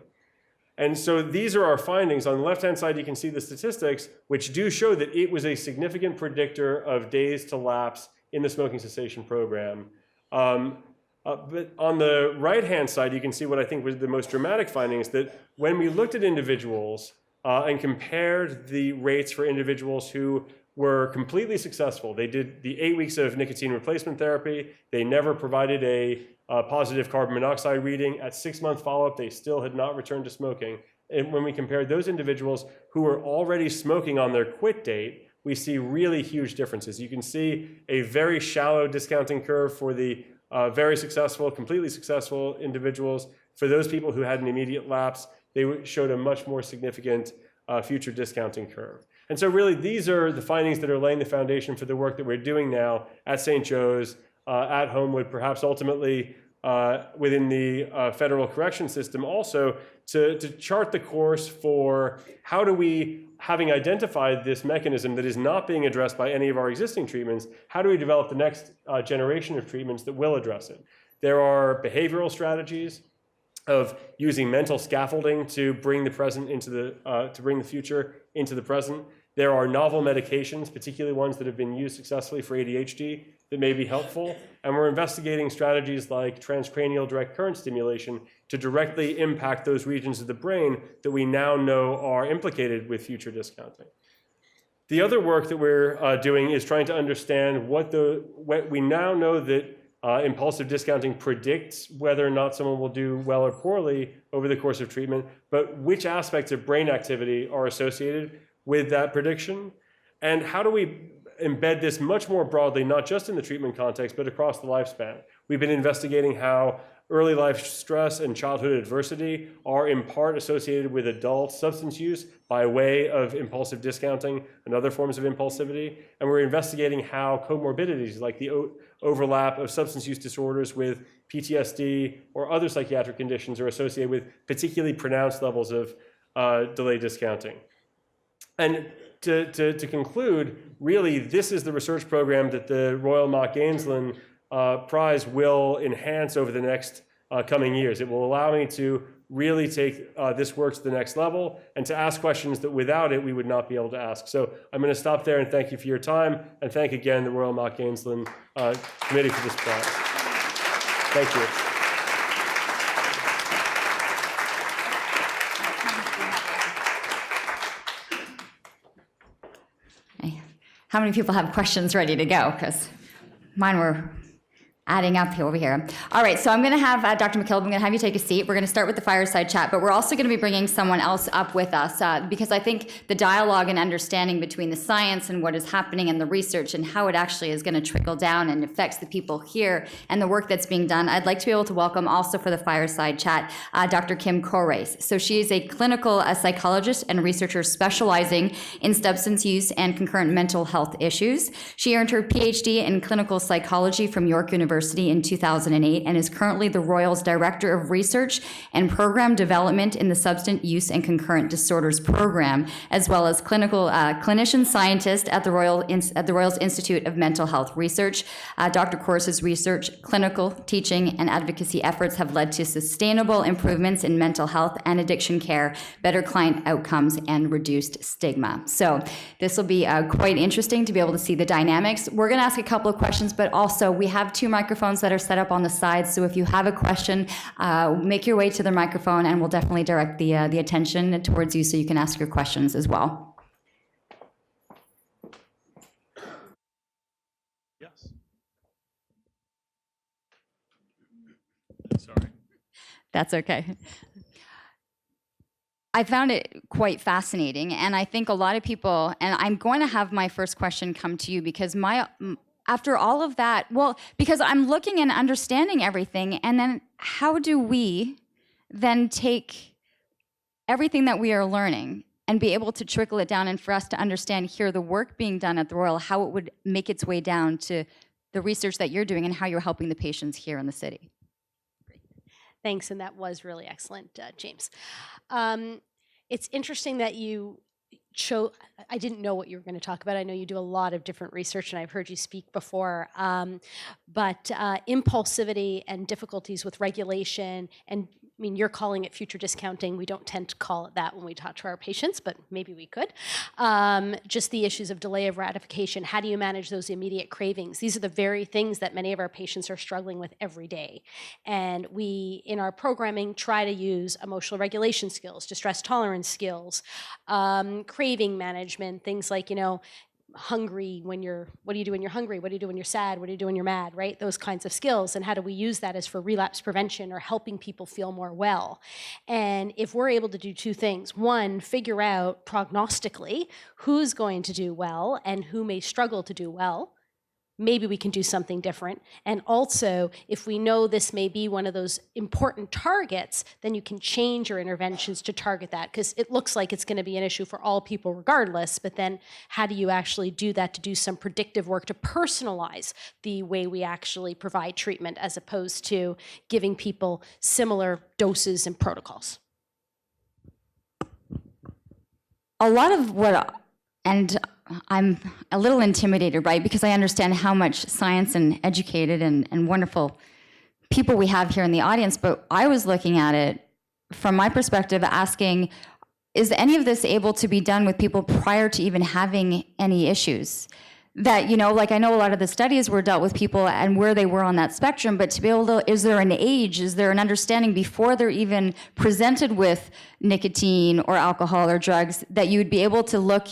C: And so these are our findings. On the left-hand side, you can see the statistics, which do show that it was a significant predictor of days to lapse in the smoking cessation program. But on the right-hand side, you can see what I think was the most dramatic findings, that when we looked at individuals and compared the rates for individuals who were completely successful. They did the 8 weeks of nicotine replacement therapy. They never provided a positive carbon monoxide reading. At 6-month follow-up, they still had not returned to smoking. And when we compared those individuals who were already smoking on their quit date, we see really huge differences. You can see a very shallow discounting curve for the very successful, completely successful individuals. For those people who had an immediate lapse, they showed a much more significant future discounting curve. And so really, these are the findings that are laying the foundation for the work that we're doing now at St. Joe's, at Homewood, perhaps ultimately within the federal correction system also, to chart the course for how do we, having identified this mechanism that is not being addressed by any of our existing treatments, how do we develop the next generation of treatments that will address it? There are behavioral strategies of using mental scaffolding to bring the present into the to bring the future into the present. There are novel medications, particularly ones that have been used successfully for ADHD, that may be helpful. And we're investigating strategies like transcranial direct current stimulation to directly impact those regions of the brain that we now know are implicated with future discounting. The other work that we're doing is trying to understand what we now know that impulsive discounting predicts whether or not someone will do well or poorly over the course of treatment, but which aspects of brain activity are associated with that prediction, and how do we embed this much more broadly, not just in the treatment context, but across the lifespan. We've been investigating how early life stress and childhood adversity are in part associated with adult substance use by way of impulsive discounting and other forms of impulsivity. And we're investigating how comorbidities like the overlap of substance use disorders with PTSD or other psychiatric conditions are associated with particularly pronounced levels of delayed discounting. And to conclude, really, this is the research program that the Royal Mach-Gaensslen Prize will enhance over the next coming years. It will allow me to really take this work to the next level and to ask questions that without it we would not be able to ask. So I'm going to stop there and thank you for your time, and thank again the Royal Mach-Gaensslen Committee for this prize. Thank you.
A: How many people have questions ready to go? Because mine were adding up over here. All right, so I'm going to have Dr. McKillip, I'm going to have you take a seat. We're going to start with the fireside chat, but we're also going to be bringing someone else up with us because I think the dialogue and understanding between the science and what is happening and the research and how it actually is going to trickle down and affects the people here and the work that's being done. I'd like to be able to welcome also for the fireside chat Dr. Kim Koreis. So she is a clinical psychologist and researcher specializing in substance use and concurrent mental health issues. She earned her PhD in clinical psychology from York University in 2008 and is currently the Royal's Director of Research and Program Development in the Substance Use and Concurrent Disorders Program, as well as clinician scientist at the Royal's Institute of Mental Health Research. Dr. Koreis' research, clinical, teaching, and advocacy efforts have led to sustainable improvements in mental health and addiction care, better client outcomes, and reduced stigma. So this will be quite interesting to be able to see the dynamics. We're going to ask a couple of questions, but also we have two microphones that are set up on the sides, so if you have a question, make your way to the microphone and we'll definitely direct the attention towards you so you can ask your questions as well.
C: Yes. Sorry.
A: That's okay. I found it quite fascinating, and I think a lot of people, and I'm going to have my first question come to you because after all of that, well, because I'm looking and understanding everything, and then how do we then take everything that we are learning and be able to trickle it down and for us to understand here the work being done at the Royal, how it would make its way down to the research that you're doing and how you're helping the patients here in the city?
G: Thanks, and that was really excellent, James. It's interesting that you I didn't know what you were going to talk about. I know you do a lot of different research, and I've heard you speak before. But impulsivity and difficulties with regulation, and I mean, you're calling it future discounting. We don't tend to call it that when we talk to our patients, but maybe we could. Just the issues of delay of ratification. How do you manage those immediate cravings? These are the very things that many of our patients are struggling with every day. And we, in our programming, try to use emotional regulation skills, distress tolerance skills, craving management, things like, hungry what do you do when you're hungry? What do you do when you're sad? What do you do when you're mad, right? Those kinds of skills. And how do we use that as for relapse prevention or helping people feel more well? And if we're able to do two things, one, figure out prognostically who's going to do well and who may struggle to do well, maybe we can do something different. And also, if we know this may be one of those important targets, then you can change your interventions to target that, because it looks like it's going to be an issue for all people regardless, but then how do you actually do that to do some predictive work to personalize the way we actually provide treatment as opposed to giving people similar doses and protocols?
A: A lot of and I'm a little intimidated, right? Because I understand how much science and educated and wonderful people we have here in the audience, but I was looking at it from my perspective, asking, is any of this able to be done with people prior to even having any issues? That, like I know a lot of the studies were dealt with people and where they were on that spectrum, but to be able to, is there an age, is there an understanding before they're even presented with nicotine or alcohol or drugs that you would be able to look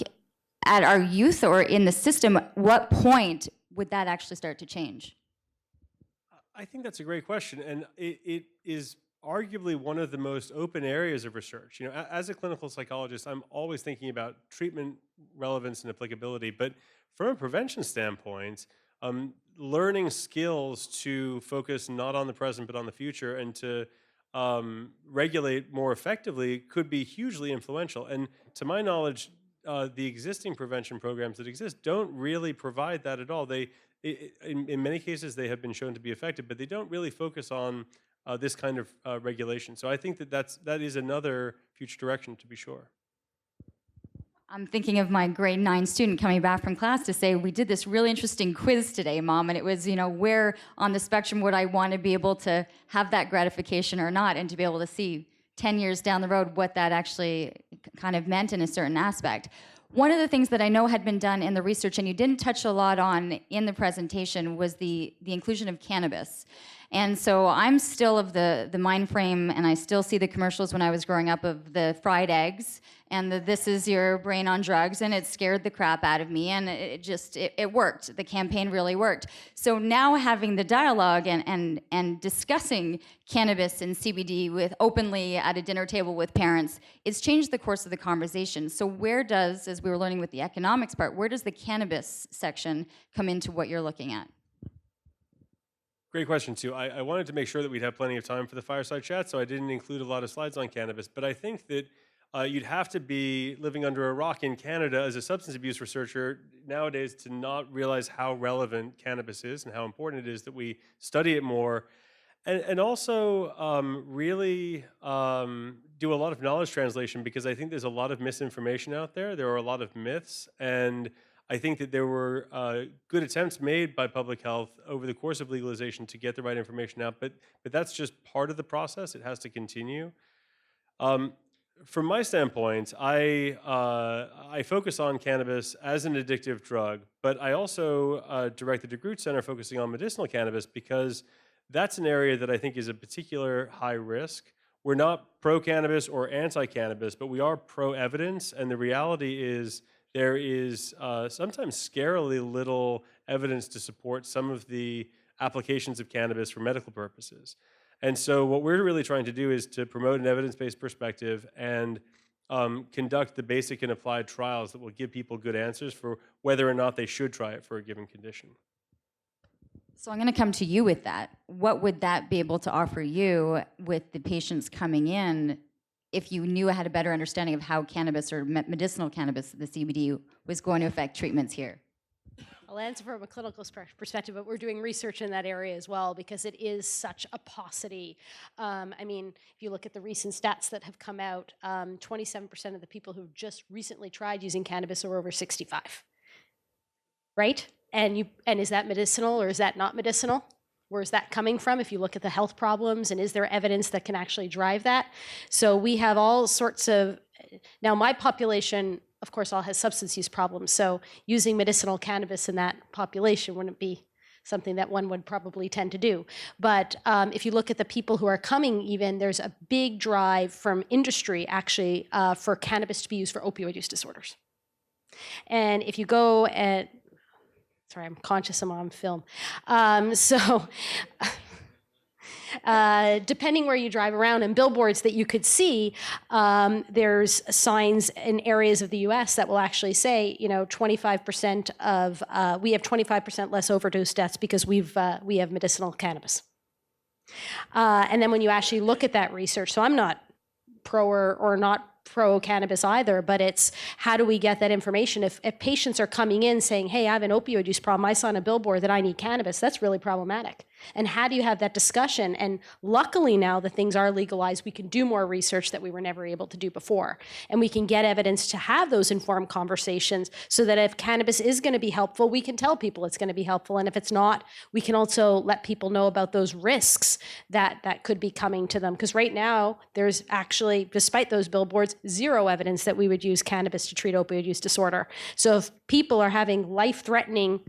A: at our youth or in the system, what point would that actually start to change?
C: I think that's a great question, and it is arguably one of the most open areas of research. As a clinical psychologist, I'm always thinking about treatment relevance and applicability, but from a prevention standpoint, learning skills to focus not on the present but on the future and to regulate more effectively could be hugely influential. And to my knowledge, the existing prevention programs that exist don't really provide that at all. In many cases, they have been shown to be effective, but they don't really focus on this kind of regulation. So I think that is another future direction, to be sure.
A: I'm thinking of my grade 9 student coming back from class to say, we did this really interesting quiz today, Mom, and it was, where on the spectrum would I want to be able to have that gratification or not, and to be able to see 10 years down the road what that actually kind of meant in a certain aspect. One of the things that I know had been done in the research, and you didn't touch a lot on in the presentation, was the inclusion of cannabis. And so I'm still of the mind frame, and I still see the commercials when I was growing up of the fried eggs and this is your brain on drugs, and it scared the crap out of me, and it worked. The campaign really worked. So now having the dialogue and discussing cannabis and CBD with openly at a dinner table with parents, it's changed the course of the conversation. So where does, as we were learning with the economics part, where does the cannabis section come into what you're looking at?
C: Great question, too. I wanted to make sure that we'd have plenty of time for the fireside chat, so I didn't include a lot of slides on cannabis. But I think that you'd have to be living under a rock in Canada as a substance abuse researcher nowadays to not realize how relevant cannabis is and how important it is that we study it more. And also really do a lot of knowledge translation, because I think there's a lot of misinformation out there. There are a lot of myths, and I think that there were good attempts made by public health over the course of legalization to get the right information out, but that's just part of the process. It has to continue. From my standpoint, I focus on cannabis as an addictive drug, but I also direct the DeGroote Center focusing on medicinal cannabis, because that's an area that I think is a particular high risk. We're not pro-cannabis or anti-cannabis, but we are pro-evidence, and the reality is there is sometimes scarily little evidence to support some of the applications of cannabis for medical purposes. And so what we're really trying to do is to promote an evidence-based perspective and conduct the basic and applied trials that will give people good answers for whether or not they should try it for a given condition.
A: So I'm going to come to you with that. What would that be able to offer you with the patients coming in if you knew had a better understanding of how cannabis or medicinal cannabis, the CBD, was going to affect treatments here?
G: I'll answer from a clinical perspective, but we're doing research in that area as well, because it is such a paucity. I mean, if you look at the recent stats that have come out, 27% of the people who've just recently tried using cannabis are over 65, right? And is that medicinal or is that not medicinal? Where is that coming from if you look at the health problems, and is there evidence that can actually drive that? So we have all sorts of, now my population, of course, all has substance use problems, so using medicinal cannabis in that population wouldn't be something that one would probably tend to do. But if you look at the people who are coming even, there's a big drive from industry actually for cannabis to be used for opioid use disorders. And if you go at, sorry, I'm conscious I'm on film. Depending where you drive around, and billboards that you could see, there's signs in areas of the U.S. that will actually say, 25% of, we have 25% less overdose deaths because we have medicinal cannabis. And then when you actually look at that research, so I'm not pro or not pro-cannabis either, but it's how do we get that information? If patients are coming in saying, hey, I have an opioid use problem, I saw on a billboard that I need cannabis, that's really problematic. And how do you have that discussion? And luckily now that things are legalized, we can do more research that we were never able to do before. And we can get evidence to have those informed conversations so that if cannabis is going to be helpful, we can tell people it's going to be helpful. And if it's not, we can also let people know about those risks that could be coming to them. Because right now, there's actually, despite those billboards, zero evidence that we would use cannabis to treat opioid use disorder. So if people are having life-threatening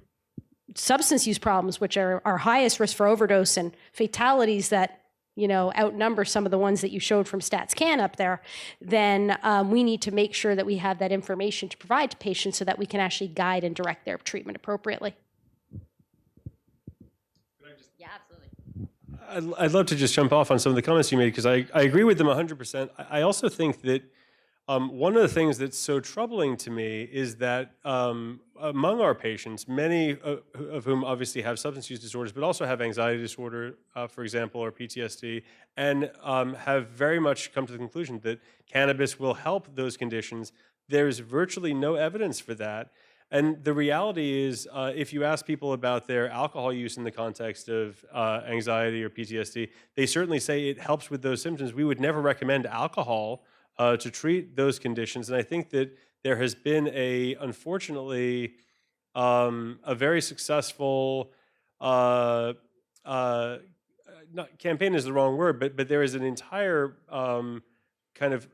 G: substance use problems, which are our highest risk for overdose and fatalities that outnumber some of the ones that you showed from StatsCan up there, then we need to make sure that we have that information to provide to patients so that we can actually guide and direct their treatment appropriately.
A: Yeah, absolutely.
C: I'd love to just jump off on some of the comments you made because I agree with them 100%. I also think that one of the things that's so troubling to me is that among our patients, many of whom obviously have substance use disorders, but also have anxiety disorder, for example, or PTSD, and have very much come to the conclusion that cannabis will help those conditions. There's virtually no evidence for that. And the reality is, if you ask people about their alcohol use in the context of anxiety or PTSD, they certainly say it helps with those symptoms. We would never recommend alcohol to treat those conditions. And I think that there has been unfortunately, a very successful, not campaign is the wrong word, but there is an entire kind of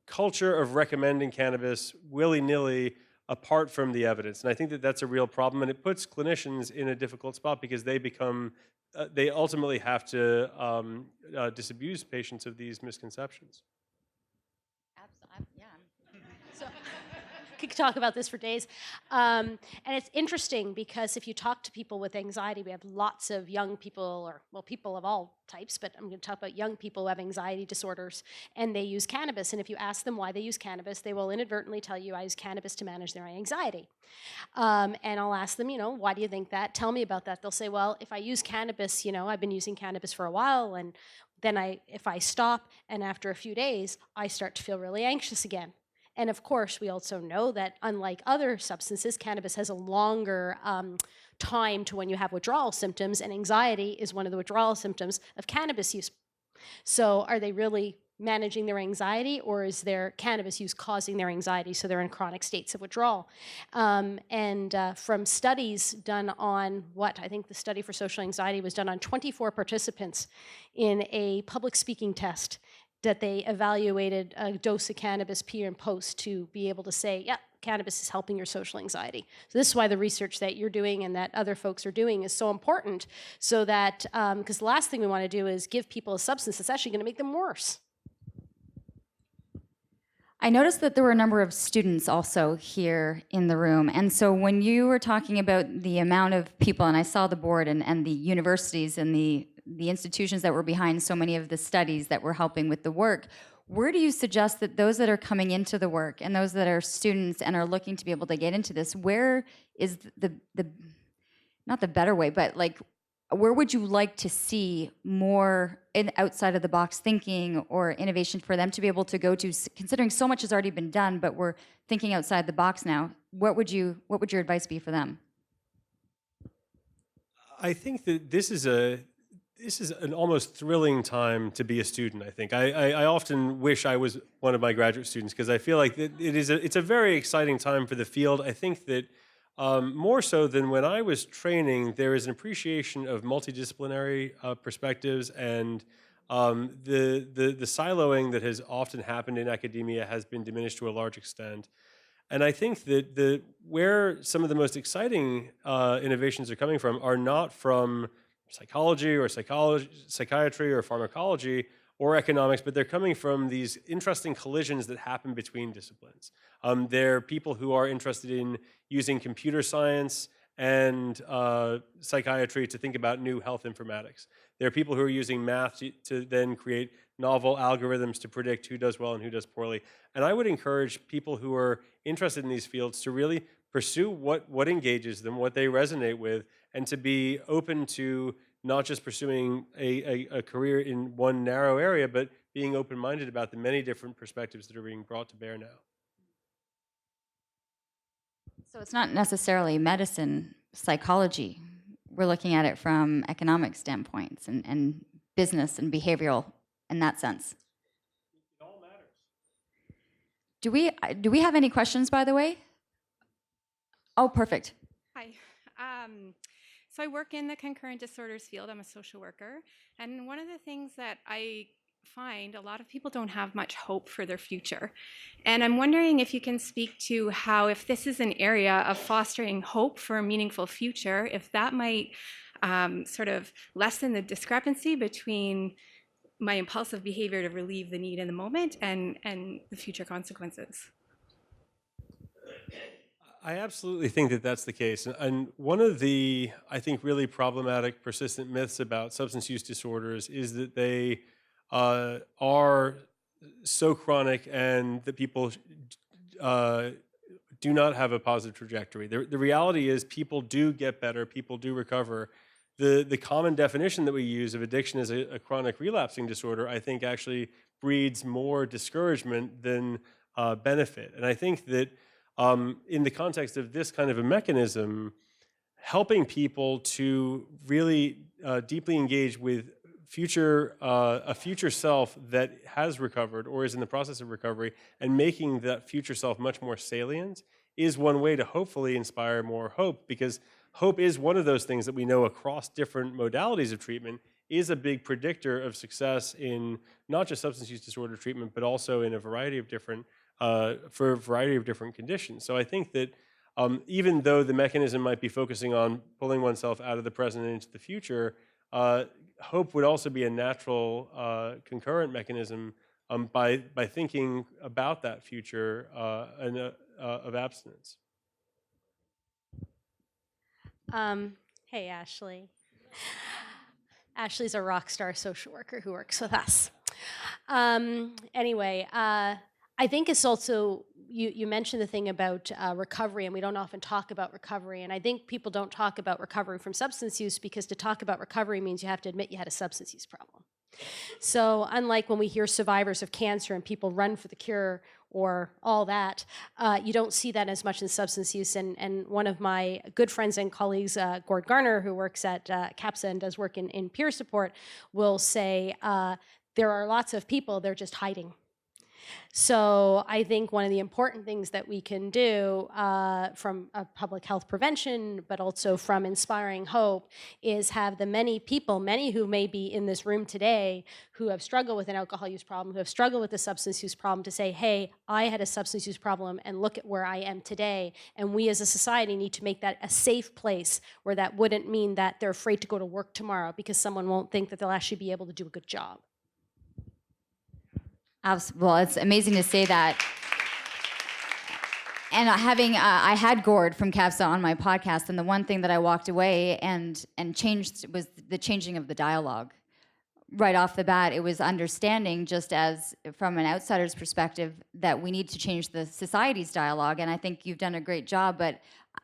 C: culture of recommending cannabis willy-nilly apart from the evidence. And I think that that's a real problem, and it puts clinicians in a difficult spot because they become, they ultimately have to disabuse patients of these misconceptions.
A: Yeah.
G: So could talk about this for days. And it's interesting because if you talk to people with anxiety, we have lots of young people, people of all types, but I'm going to talk about young people who have anxiety disorders, and they use cannabis. And if you ask them why they use cannabis, they will inadvertently tell you, I use cannabis to manage their anxiety. And I'll ask them, why do you think that? Tell me about that. They'll say, well, if I use cannabis, I've been using cannabis for a while, and then if I stop and after a few days, I start to feel really anxious again. And of course, we also know that unlike other substances, cannabis has a longer time to when you have withdrawal symptoms, and anxiety is one of the withdrawal symptoms of cannabis use. So are they really managing their anxiety, or is their cannabis use causing their anxiety so they're in chronic states of withdrawal? From studies done on I think the study for social anxiety was done on 24 participants in a public speaking test that they evaluated a dose of cannabis pre and post to be able to say, yeah, cannabis is helping your social anxiety. So this is why the research that you're doing and that other folks are doing is so important, so that, because the last thing we want to do is give people a substance that's actually going to make them worse.
A: I noticed that there were a number of students also here in the room. And so when you were talking about the amount of people, and I saw the board and the universities and the institutions that were behind so many of the studies that were helping with the work, where do you suggest that those that are coming into the work and those that are students and are looking to be able to get into this, where is the not the better way, but like, where would you like to see more outside of the box thinking or innovation for them to be able to go to, considering so much has already been done, but we're thinking outside the box now? What would your advice be for them?
C: I think that this is an almost thrilling time to be a student. I think I often wish I was one of my graduate students because I feel like it's a very exciting time for the field. I think that more so than when I was training, there is an appreciation of multidisciplinary perspectives, and the siloing that has often happened in academia has been diminished to a large extent. And I think that where some of the most exciting innovations are coming from are not from psychology or psychiatry or pharmacology or economics, but they're coming from these interesting collisions that happen between disciplines. They're people who are interested in using computer science and psychiatry to think about new health informatics. There are people who are using math to then create novel algorithms to predict who does well and who does poorly. And I would encourage people who are interested in these fields to really pursue what engages them, what they resonate with, and to be open to not just pursuing a career in one narrow area, but being open-minded about the many different perspectives that are being brought to bear now.
A: So it's not necessarily medicine, psychology, we're looking at it from economic standpoints and business and behavioral in that sense.
C: It all matters.
A: Do we have any questions, by the way? Oh, perfect.
H: Hi. So I work in the concurrent disorders field. I'm a social worker. And one of the things that I find, a lot of people don't have much hope for their future. And I'm wondering if you can speak to how, if this is an area of fostering hope for a meaningful future, if that might sort of lessen the discrepancy between my impulsive behavior to relieve the need in the moment and the future consequences.
C: I absolutely think that that's the case. And one of the, I think, really problematic, persistent myths about substance use disorders is that they are so chronic and that people do not have a positive trajectory. The reality is people do get better, people do recover. The common definition that we use of addiction as a chronic relapsing disorder, I think actually breeds more discouragement than benefit. And I think that in the context of this kind of a mechanism, helping people to really deeply engage with a future self that has recovered or is in the process of recovery, and making that future self much more salient is one way to hopefully inspire more hope, because hope is one of those things that we know across different modalities of treatment is a big predictor of success in not just substance use disorder treatment, but also in a variety of different for a variety of different conditions. So I think that even though the mechanism might be focusing on pulling oneself out of the present and into the future, hope would also be a natural concurrent mechanism by thinking about that future of abstinence.
G: Hey, Ashley. Ashley's a rock star social worker who works with us. Anyway, I think it's also, you mentioned the thing about recovery, and we don't often talk about recovery. And I think people don't talk about recovery from substance use because to talk about recovery means you have to admit you had a substance use problem. So unlike when we hear survivors of cancer and people run for the cure or all that, you don't see that as much in substance use. And one of my good friends and colleagues, Gord Garner, who works at CAPSA and does work in peer support, will say there are lots of people, they're just hiding. So I think one of the important things that we can do from a public health prevention, but also from inspiring hope, is have the many people, many who may be in this room today, who have struggled with an alcohol use problem, who have struggled with a substance use problem, to say, hey, I had a substance use problem and look at where I am today. And we as a society need to make that a safe place where that wouldn't mean that they're afraid to go to work tomorrow because someone won't think that they'll actually be able to do a good job.
A: Well, it's amazing to say that. And I had Gord from CAPSA on my podcast, and the one thing that I walked away and changed was the changing of the dialogue. Right off the bat, it was understanding, just as from an outsider's perspective, that we need to change the society's dialogue. And I think you've done a great job, but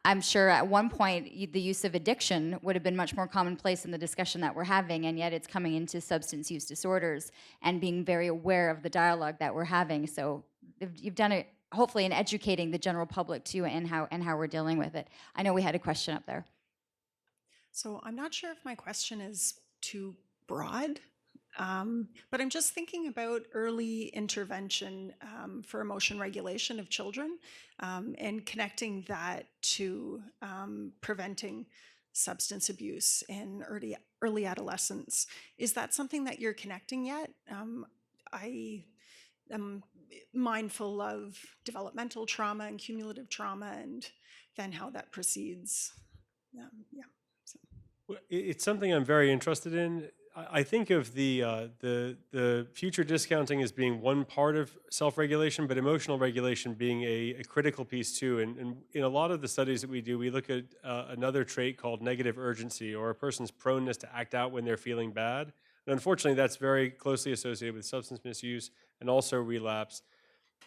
A: I'm sure at one point the use of addiction would have been much more commonplace in the discussion that we're having, and yet it's coming into substance use disorders and being very aware of the dialogue that we're having. So you've done it, hopefully, in educating the general public too, and how we're dealing with it. I know we had a question up there.
I: So I'm not sure if my question is too broad, but I'm just thinking about early intervention for emotion regulation of children and connecting that to preventing substance abuse in early adolescence. Is that something that you're connecting yet? I am mindful of developmental trauma and cumulative trauma and then how that proceeds. Yeah. So.
C: Well, it's something I'm very interested in. I think of the future discounting as being one part of self-regulation, but emotional regulation being a critical piece too. And in a lot of the studies that we do, we look at another trait called negative urgency, or a person's proneness to act out when they're feeling bad. And unfortunately, that's very closely associated with substance misuse and also relapse.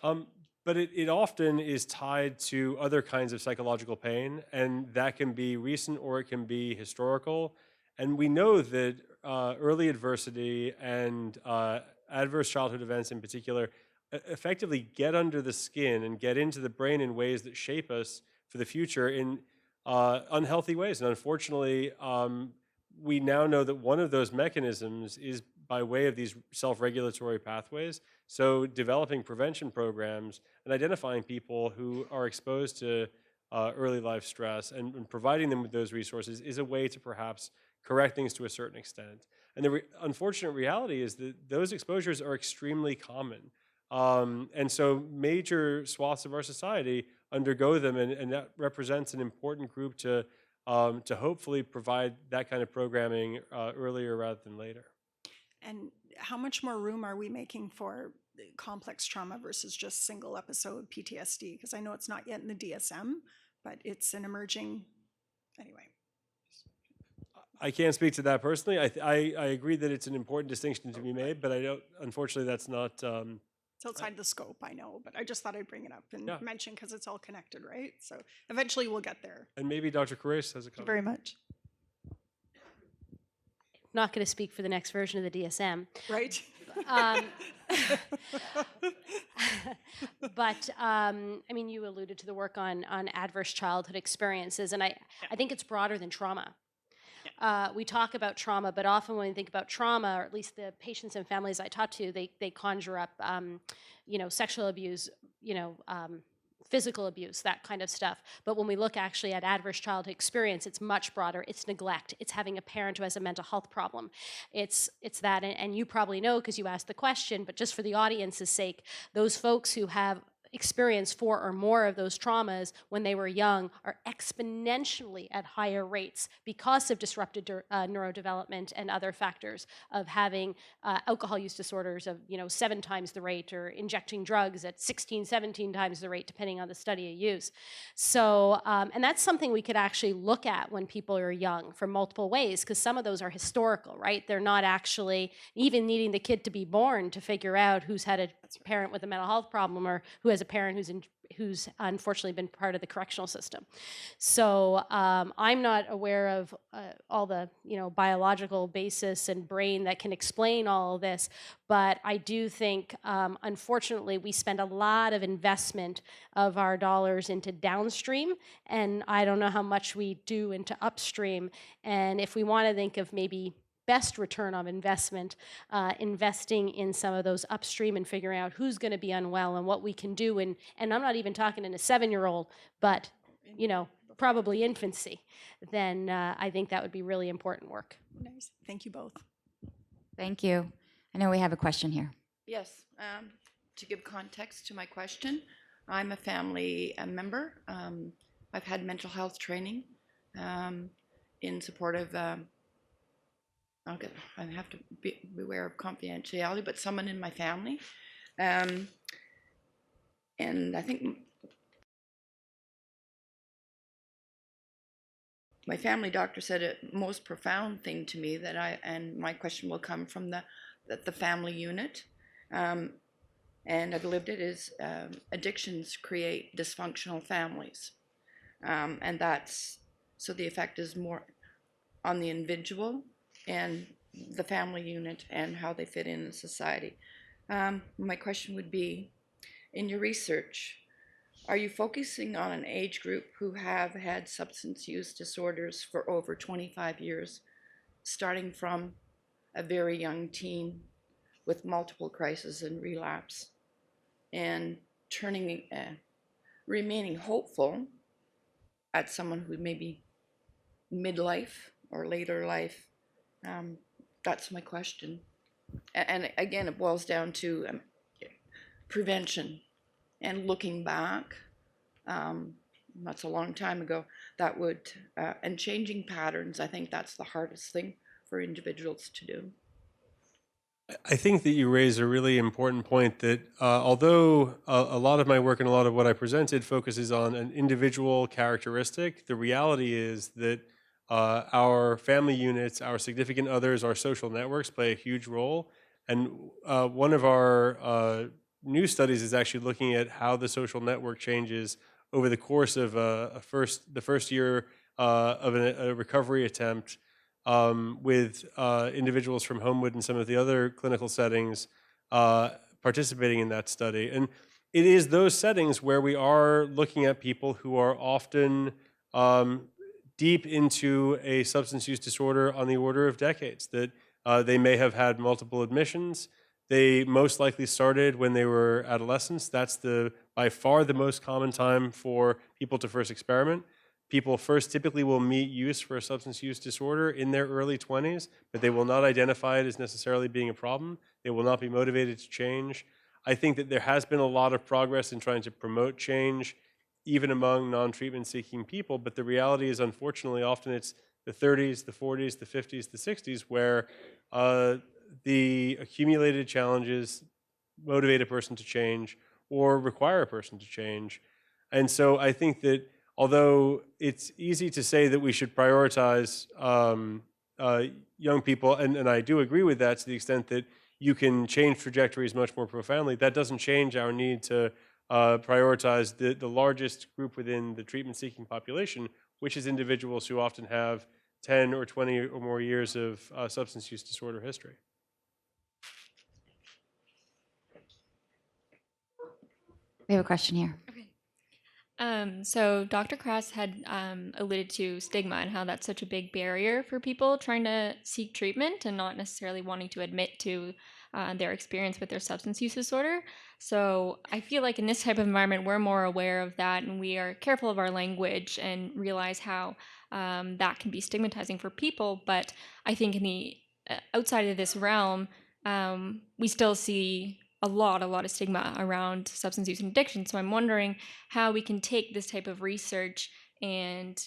C: But it often is tied to other kinds of psychological pain, and that can be recent or it can be historical. And we know that early adversity and adverse childhood events in particular effectively get under the skin and get into the brain in ways that shape us for the future in unhealthy ways. And unfortunately, we now know that one of those mechanisms is by way of these self-regulatory pathways. So developing prevention programs and identifying people who are exposed to early life stress and providing them with those resources is a way to perhaps correct things to a certain extent. And the unfortunate reality is that those exposures are extremely common. And so major swaths of our society undergo them, and that represents an important group to hopefully provide that kind of programming earlier rather than later.
I: And how much more room are we making for complex trauma versus just single episode PTSD? Because I know it's not yet in the DSM, but it's an emerging, anyway.
C: I can't speak to that personally. I agree that it's an important distinction to be made, but I don't. Unfortunately, that's not.
I: It's outside the scope, I know, but I just thought I'd bring it up and
C: Yeah.
I: mention because it's all connected, right? So eventually we'll get there.
C: And maybe Dr. Carruther has a
I: Thank you
C: comment.
I: very much.
G: Not going to speak for the next version of the DSM.
I: Right?
G: But I mean, you alluded to the work on adverse childhood experiences, and I think it's broader than trauma. We talk about trauma, but often when we think about trauma, or at least the patients and families I talk to, they conjure up, sexual abuse, physical abuse, that kind of stuff. But when we look actually at adverse childhood experience, it's much broader. It's neglect. It's having a parent who has a mental health problem. It's that, and you probably know because you asked the question, but just for the audience's sake, those folks who have experienced 4 or more of those traumas when they were young are exponentially at higher rates because of disrupted neurodevelopment and other factors of having alcohol use disorders of 7 times the rate, or injecting drugs at 16, 17 times the rate, depending on the study you use. So, and that's something we could actually look at when people are young from multiple ways, because some of those are historical, right? They're not actually even needing the kid to be born to figure out who's had a parent with a mental health problem or who has a parent who's unfortunately been part of the correctional system. So I'm not aware of all the biological basis and brain that can explain all of this, but I do think unfortunately we spend a lot of investment of our dollars into downstream, and I don't know how much we do into upstream. And if we want to think of maybe best return on investment, investing in some of those upstream and figuring out who's going to be unwell and what we can do. And I'm not even talking in a 7-year-old, but, probably infancy, then I think that would be really important work.
I: Nice. Thank you both.
A: Thank you. I know we have a question here.
J: Yes, to give context to my question, I'm a family member. I've had mental health training in support of I have to beware of confidentiality, but someone in my family. And I think my family doctor said a most profound thing to me and my question will come from the family unit. And I've lived it, is addictions create dysfunctional families. And so the effect is more on the individual and the family unit and how they fit in society. My question would be, in your research, are you focusing on an age group who have had substance use disorders for over 25 years, starting from a very young teen with multiple crises and relapse, and remaining hopeful at someone who may be midlife or later life? That's my question. And again, it boils down to prevention and looking back. That's a long time ago. That would, and changing patterns, I think that's the hardest thing for individuals to do.
C: I think that you raise a really important point that although a lot of my work and a lot of what I presented focuses on an individual characteristic, the reality is that our family units, our significant others, our social networks play a huge role. And one of our new studies is actually looking at how the social network changes over the course of the first year of a recovery attempt with individuals from Homewood and some of the other clinical settings participating in that study. And it is those settings where we are looking at people who are often deep into a substance use disorder on the order of decades, that they may have had multiple admissions. They most likely started when they were adolescents. That's by far the most common time for people to first experiment. People first typically will meet use for a substance use disorder in their early 20s, but they will not identify it as necessarily being a problem. They will not be motivated to change. I think that there has been a lot of progress in trying to promote change, even among non-treatment seeking people, but the reality is, unfortunately, often it's the 30s, the 40s, the 50s, the 60s, where the accumulated challenges motivate a person to change or require a person to change. And so I think that although it's easy to say that we should prioritize young people, and I do agree with that to the extent that you can change trajectories much more profoundly, that doesn't change our need to prioritize the largest group within the treatment-seeking population, which is individuals who often have 10 or 20 or more years of substance use disorder history.
A: We have a question here.
K: So Dr. Krass had alluded to stigma and how that's such a big barrier for people trying to seek treatment and not necessarily wanting to admit to their experience with their substance use disorder. So I feel like in this type of environment, we're more aware of that and we are careful of our language and realize how that can be stigmatizing for people. But I think in the outside of this realm, we still see a lot of stigma around substance use and addiction. So I'm wondering how we can take this type of research and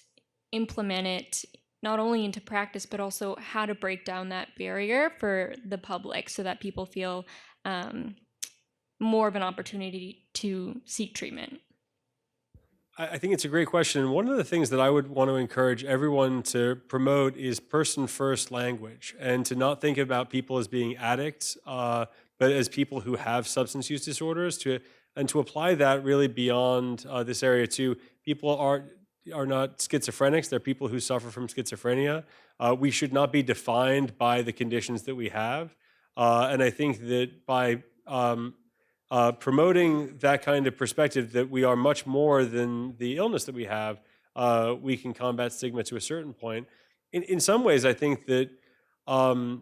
K: implement it not only into practice, but also how to break down that barrier for the public so that people feel more of an opportunity to seek treatment.
C: I think it's a great question. One of the things that I would want to encourage everyone to promote is person-first language, and to not think about people as being addicts, but as people who have substance use disorders, and to apply that really beyond this area too. People are not schizophrenics, they're people who suffer from schizophrenia. We should not be defined by the conditions that we have. And I think that by promoting that kind of perspective, that we are much more than the illness that we have, we can combat stigma to a certain point. In some ways, I think that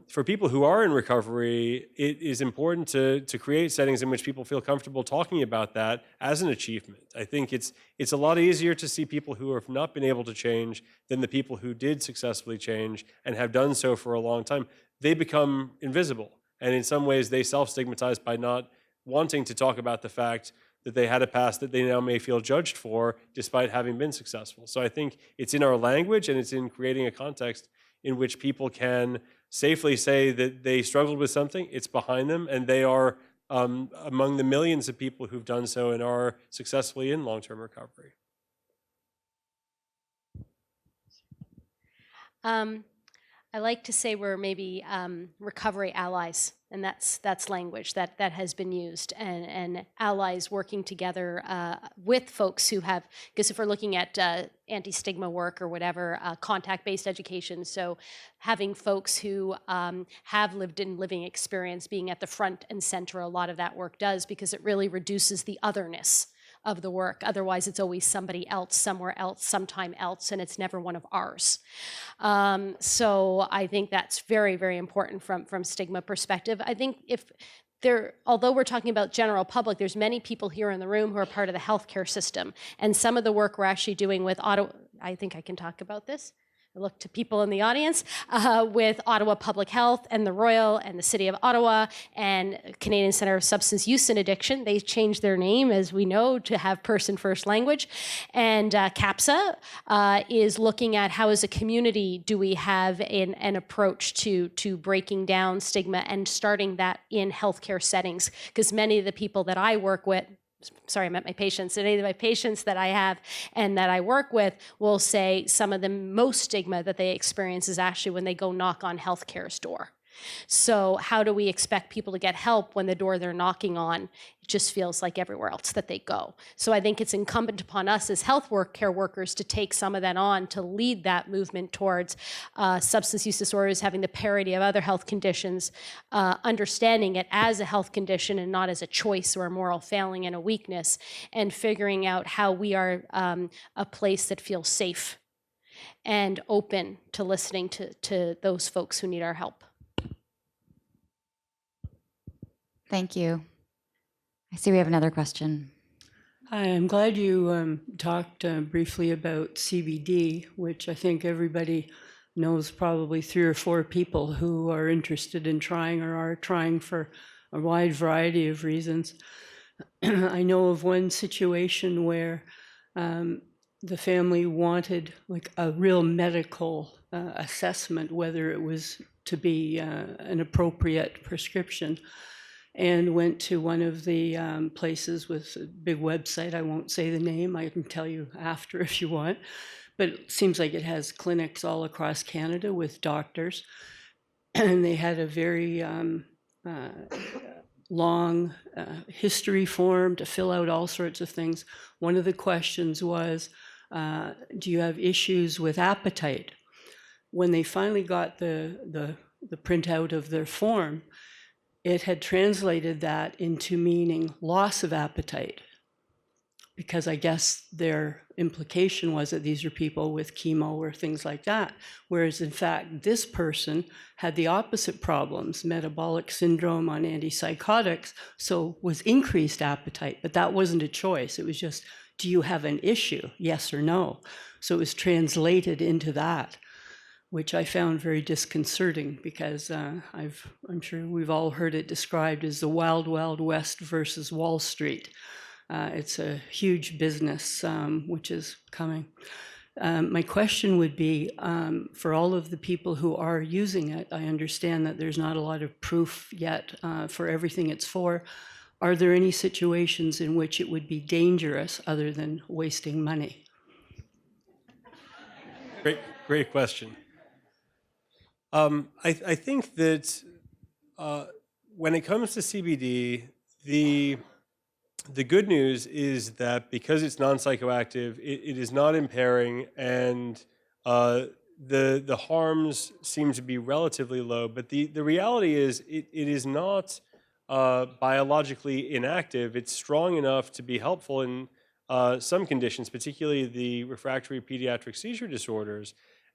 C: for people who are in recovery, it is important to create settings in which people feel comfortable talking about that as an achievement. I think it's a lot easier to see people who have not been able to change than the people who did successfully change and have done so for a long time. They become invisible, and in some ways they self-stigmatize by not wanting to talk about the fact that they had a past that they now may feel judged for despite having been successful. So I think it's in our language, and it's in creating a context in which people can safely say that they struggled with something, it's behind them, and they are among the millions of people who've done so and are successfully in long-term recovery.
G: I like to say we're maybe recovery allies, and that's language that has been used, and allies working together with folks who have, because if we're looking at anti-stigma work or whatever, contact-based education, so having folks who have lived in living experience being at the front and center, a lot of that work does, because it really reduces the otherness of the work. Otherwise, it's always somebody else, somewhere else, sometime else, and it's never one of ours. So I think that's very, very important from stigma perspective. I think although we're talking about general public, there's many people here in the room who are part of the healthcare system, and some of the work we're actually doing with I think I can talk about this. I look to people in the audience with Ottawa Public Health and the Royal and the City of Ottawa and Canadian Centre of Substance Use and Addiction. They changed their name, as we know, to have person-first language. And CAPSA is looking at how as a community do we have an approach to breaking down stigma and starting that in healthcare settings. Because many of the people that I work with, sorry, I meant my patients. Any of my patients that I have and that I work with will say some of the most stigma that they experience is actually when they go knock on healthcare's door. So how do we expect people to get help when the door they're knocking on just feels like everywhere else that they go? So I think it's incumbent upon us as care workers to take some of that on, to lead that movement towards substance use disorders having the parity of other health conditions, understanding it as a health condition and not as a choice or a moral failing and a weakness, and figuring out how we are a place that feels safe and open to listening to those folks who need our help.
A: Thank you. I see we have another question.
L: Hi, I'm glad you talked briefly about CBD, which I think everybody knows probably 3 or 4 people who are interested in trying or are trying for a wide variety of reasons. I know of one situation where the family wanted like a real medical assessment, whether it was to be an appropriate prescription, and went to one of the places with a big website. I won't say the name, I can tell you after if you want, but it seems like it has clinics all across Canada with doctors. And they had a very long history form to fill out all sorts of things. One of the questions was, do you have issues with appetite? When they finally got the printout of their form, it had translated that into meaning loss of appetite, because I guess their implication was that these are people with chemo or things like that, whereas in fact this person had the opposite problems, metabolic syndrome on antipsychotics, so was increased appetite, but that wasn't a choice. It was just, do you have an issue, yes or no? So it was translated into that, which I found very disconcerting, because I'm sure we've all heard it described as the Wild Wild West versus Wall Street. It's a huge business which is coming. My question would be, for all of the people who are using it, I understand that there's not a lot of proof yet for everything it's for. Are there any situations in which it would be dangerous other than wasting money?
C: Great question. I think that when it comes to CBD, the good news is that because it's non-psychoactive, it is not impairing, and the harms seem to be relatively low. But the reality is it is not biologically inactive. It's strong enough to be helpful in some conditions, particularly the refractory pediatric seizure disorders.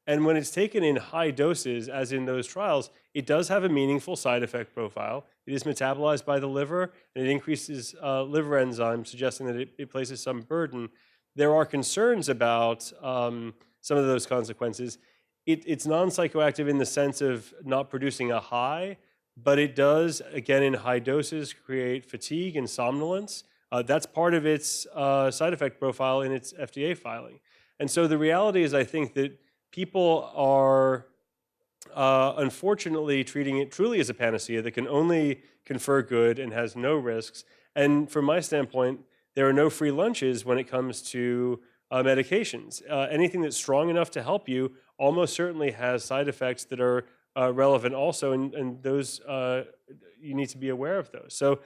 C: And when it's taken in high doses, as in those trials, it does have a meaningful side effect profile. It is metabolized by the liver, and it increases liver enzymes, suggesting that it places some burden. There are concerns about some of those consequences. It's non-psychoactive in the sense of not producing a high, but it does, again, in high doses, create fatigue and somnolence. That's part of its side effect profile in its FDA filing. And so the reality is, I think that people are unfortunately treating it truly as a panacea that can only confer good and has no risks. And from my standpoint, there are no free lunches when it comes to medications. Anything that's strong enough to help you almost certainly has side effects that are relevant also, and those you need to be aware of those. So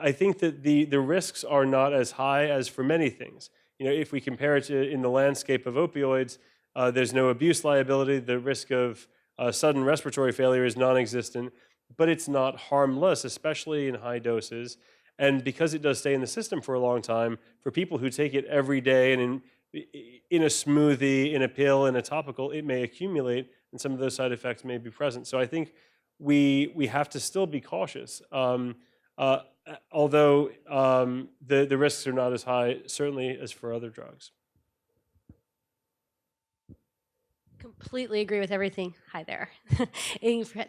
C: I think that the risks are not as high as for many things. You know, if we compare it to in the landscape of opioids, there's no abuse liability. The risk of sudden respiratory failure is non-existent, but it's not harmless, especially in high doses. And because it does stay in the system for a long time, for people who take it every day and in a smoothie, in a pill, in a topical, it may accumulate, and some of those side effects may be present. So I think we have to still be cautious. Although the risks are not as high, certainly, as for other drugs.
G: Completely agree with everything. Hi there.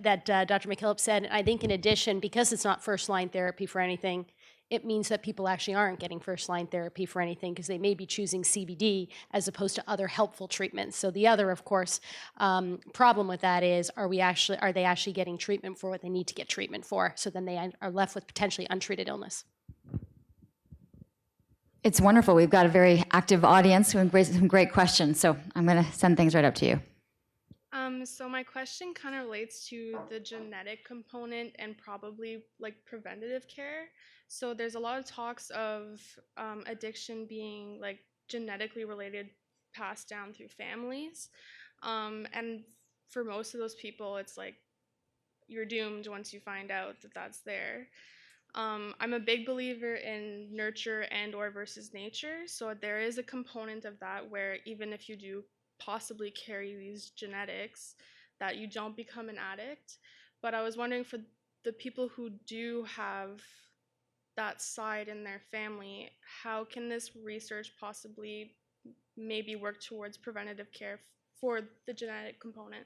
G: That Dr. McKillop said. I think in addition, because it's not first-line therapy for anything, it means that people actually aren't getting first-line therapy for anything because they may be choosing CBD as opposed to other helpful treatments. So the other, of course, problem with that is, are they actually getting treatment for what they need to get treatment for? So then they are left with potentially untreated illness.
A: It's wonderful. We've got a very active audience who raised some great questions. So I'm going to send things right up to you.
M: So my question kind of relates to the genetic component and probably like preventative care. So there's a lot of talks of addiction being like genetically related, passed down through families. And for most of those people, it's like you're doomed once you find out that that's there. I'm a big believer in nurture and or versus nature. So there is a component of that where even if you do possibly carry these genetics, that you don't become an addict. But I was wondering, for the people who do have that side in their family, how can this research possibly maybe work towards preventative care for the genetic component?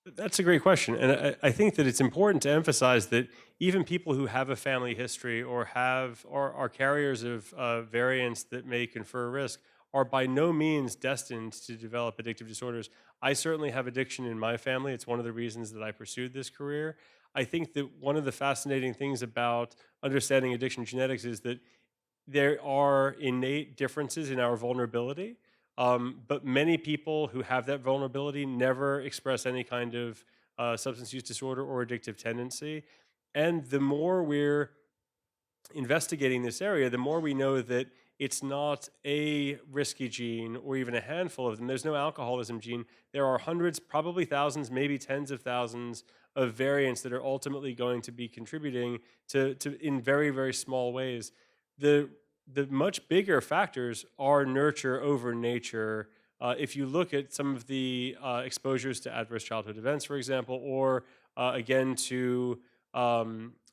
C: That's a great question. And I think that it's important to emphasize that even people who have a family history or are carriers of variants that may confer risk are by no means destined to develop addictive disorders. I certainly have addiction in my family. It's one of the reasons that I pursued this career. I think that one of the fascinating things about understanding addiction genetics is that there are innate differences in our vulnerability. But many people who have that vulnerability never express any kind of substance use disorder or addictive tendency. And the more we're investigating this area, the more we know that it's not a risky gene or even a handful of them. There's no alcoholism gene. There are hundreds, probably thousands, maybe tens of thousands of variants that are ultimately going to be contributing to in very, very small ways. The much bigger factors are nurture over nature. If you look at some of the exposures to adverse childhood events, for example, or again to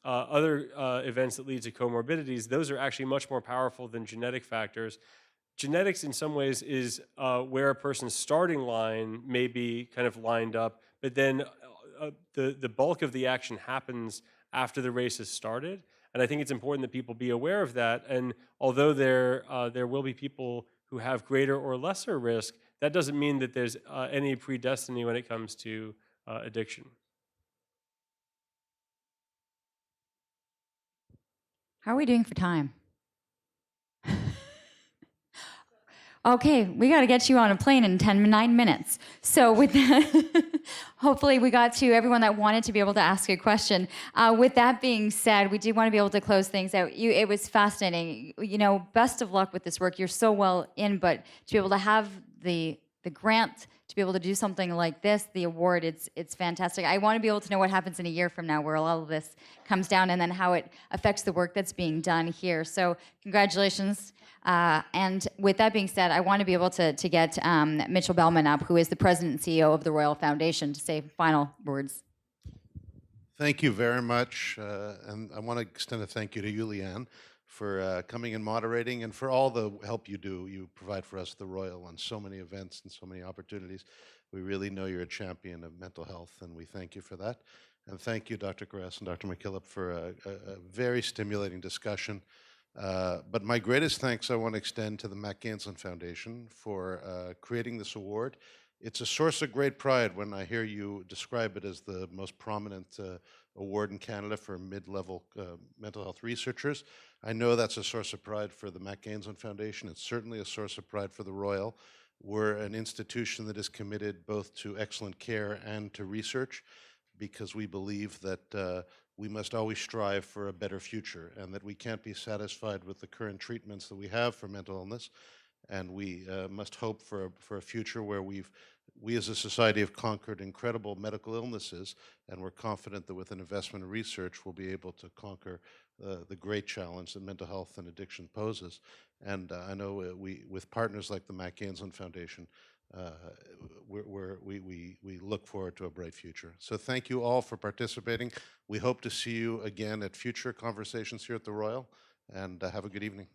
C: other events that lead to comorbidities, those are actually much more powerful than genetic factors. Genetics in some ways is where a person's starting line may be kind of lined up, but then the bulk of the action happens after the race has started. And I think it's important that people be aware of that. And although there will be people who have greater or lesser risk, that doesn't mean that there's any predestiny when it comes to addiction.
A: How are we doing for time? Okay, we got to get you on a plane in 9 minutes. So with that, hopefully we got to everyone that wanted to be able to ask a question. With that being said, we do want to be able to close things out. It was fascinating. You know, best of luck with this work. You're so well in, but to be able to have the grant, to be able to do something like this, the award, it's fantastic. I want to be able to know what happens in a year from now, where all of this comes down, and then how it affects the work that's being done here. So congratulations. And with that being said, I want to be able to get Mitchell Bellman up, who is the president and CEO of the Royal Foundation, to say final words.
N: Thank you very much. And I want to extend a thank you to you, Leanne, for coming and moderating, and for all the help you provide for us at the Royal on so many events and so many opportunities. We really know you're a champion of mental health, and we thank you for that. And thank you, Dr. Carruther and Dr. McKillop, for a very stimulating discussion. But my greatest thanks I want to extend to the Mach-Gaensslen Foundation for creating this award. It's a source of great pride when I hear you describe it as the most prominent award in Canada for mid-level mental health researchers. I know that's a source of pride for the Mach-Gaensslen Foundation. It's certainly a source of pride for the Royal. We're an institution that is committed both to excellent care and to research, because we believe that we must always strive for a better future, and that we can't be satisfied with the current treatments that we have for mental illness, and we must hope for a future where we as a society have conquered incredible medical illnesses, and we're confident that with an investment in research we'll be able to conquer the great challenge that mental health and addiction poses. And I know we, with partners like the Mach-Gaensslen Foundation, we look forward to a bright future. So thank you all for participating. We hope to see you again at future conversations here at the Royal, and have a good evening.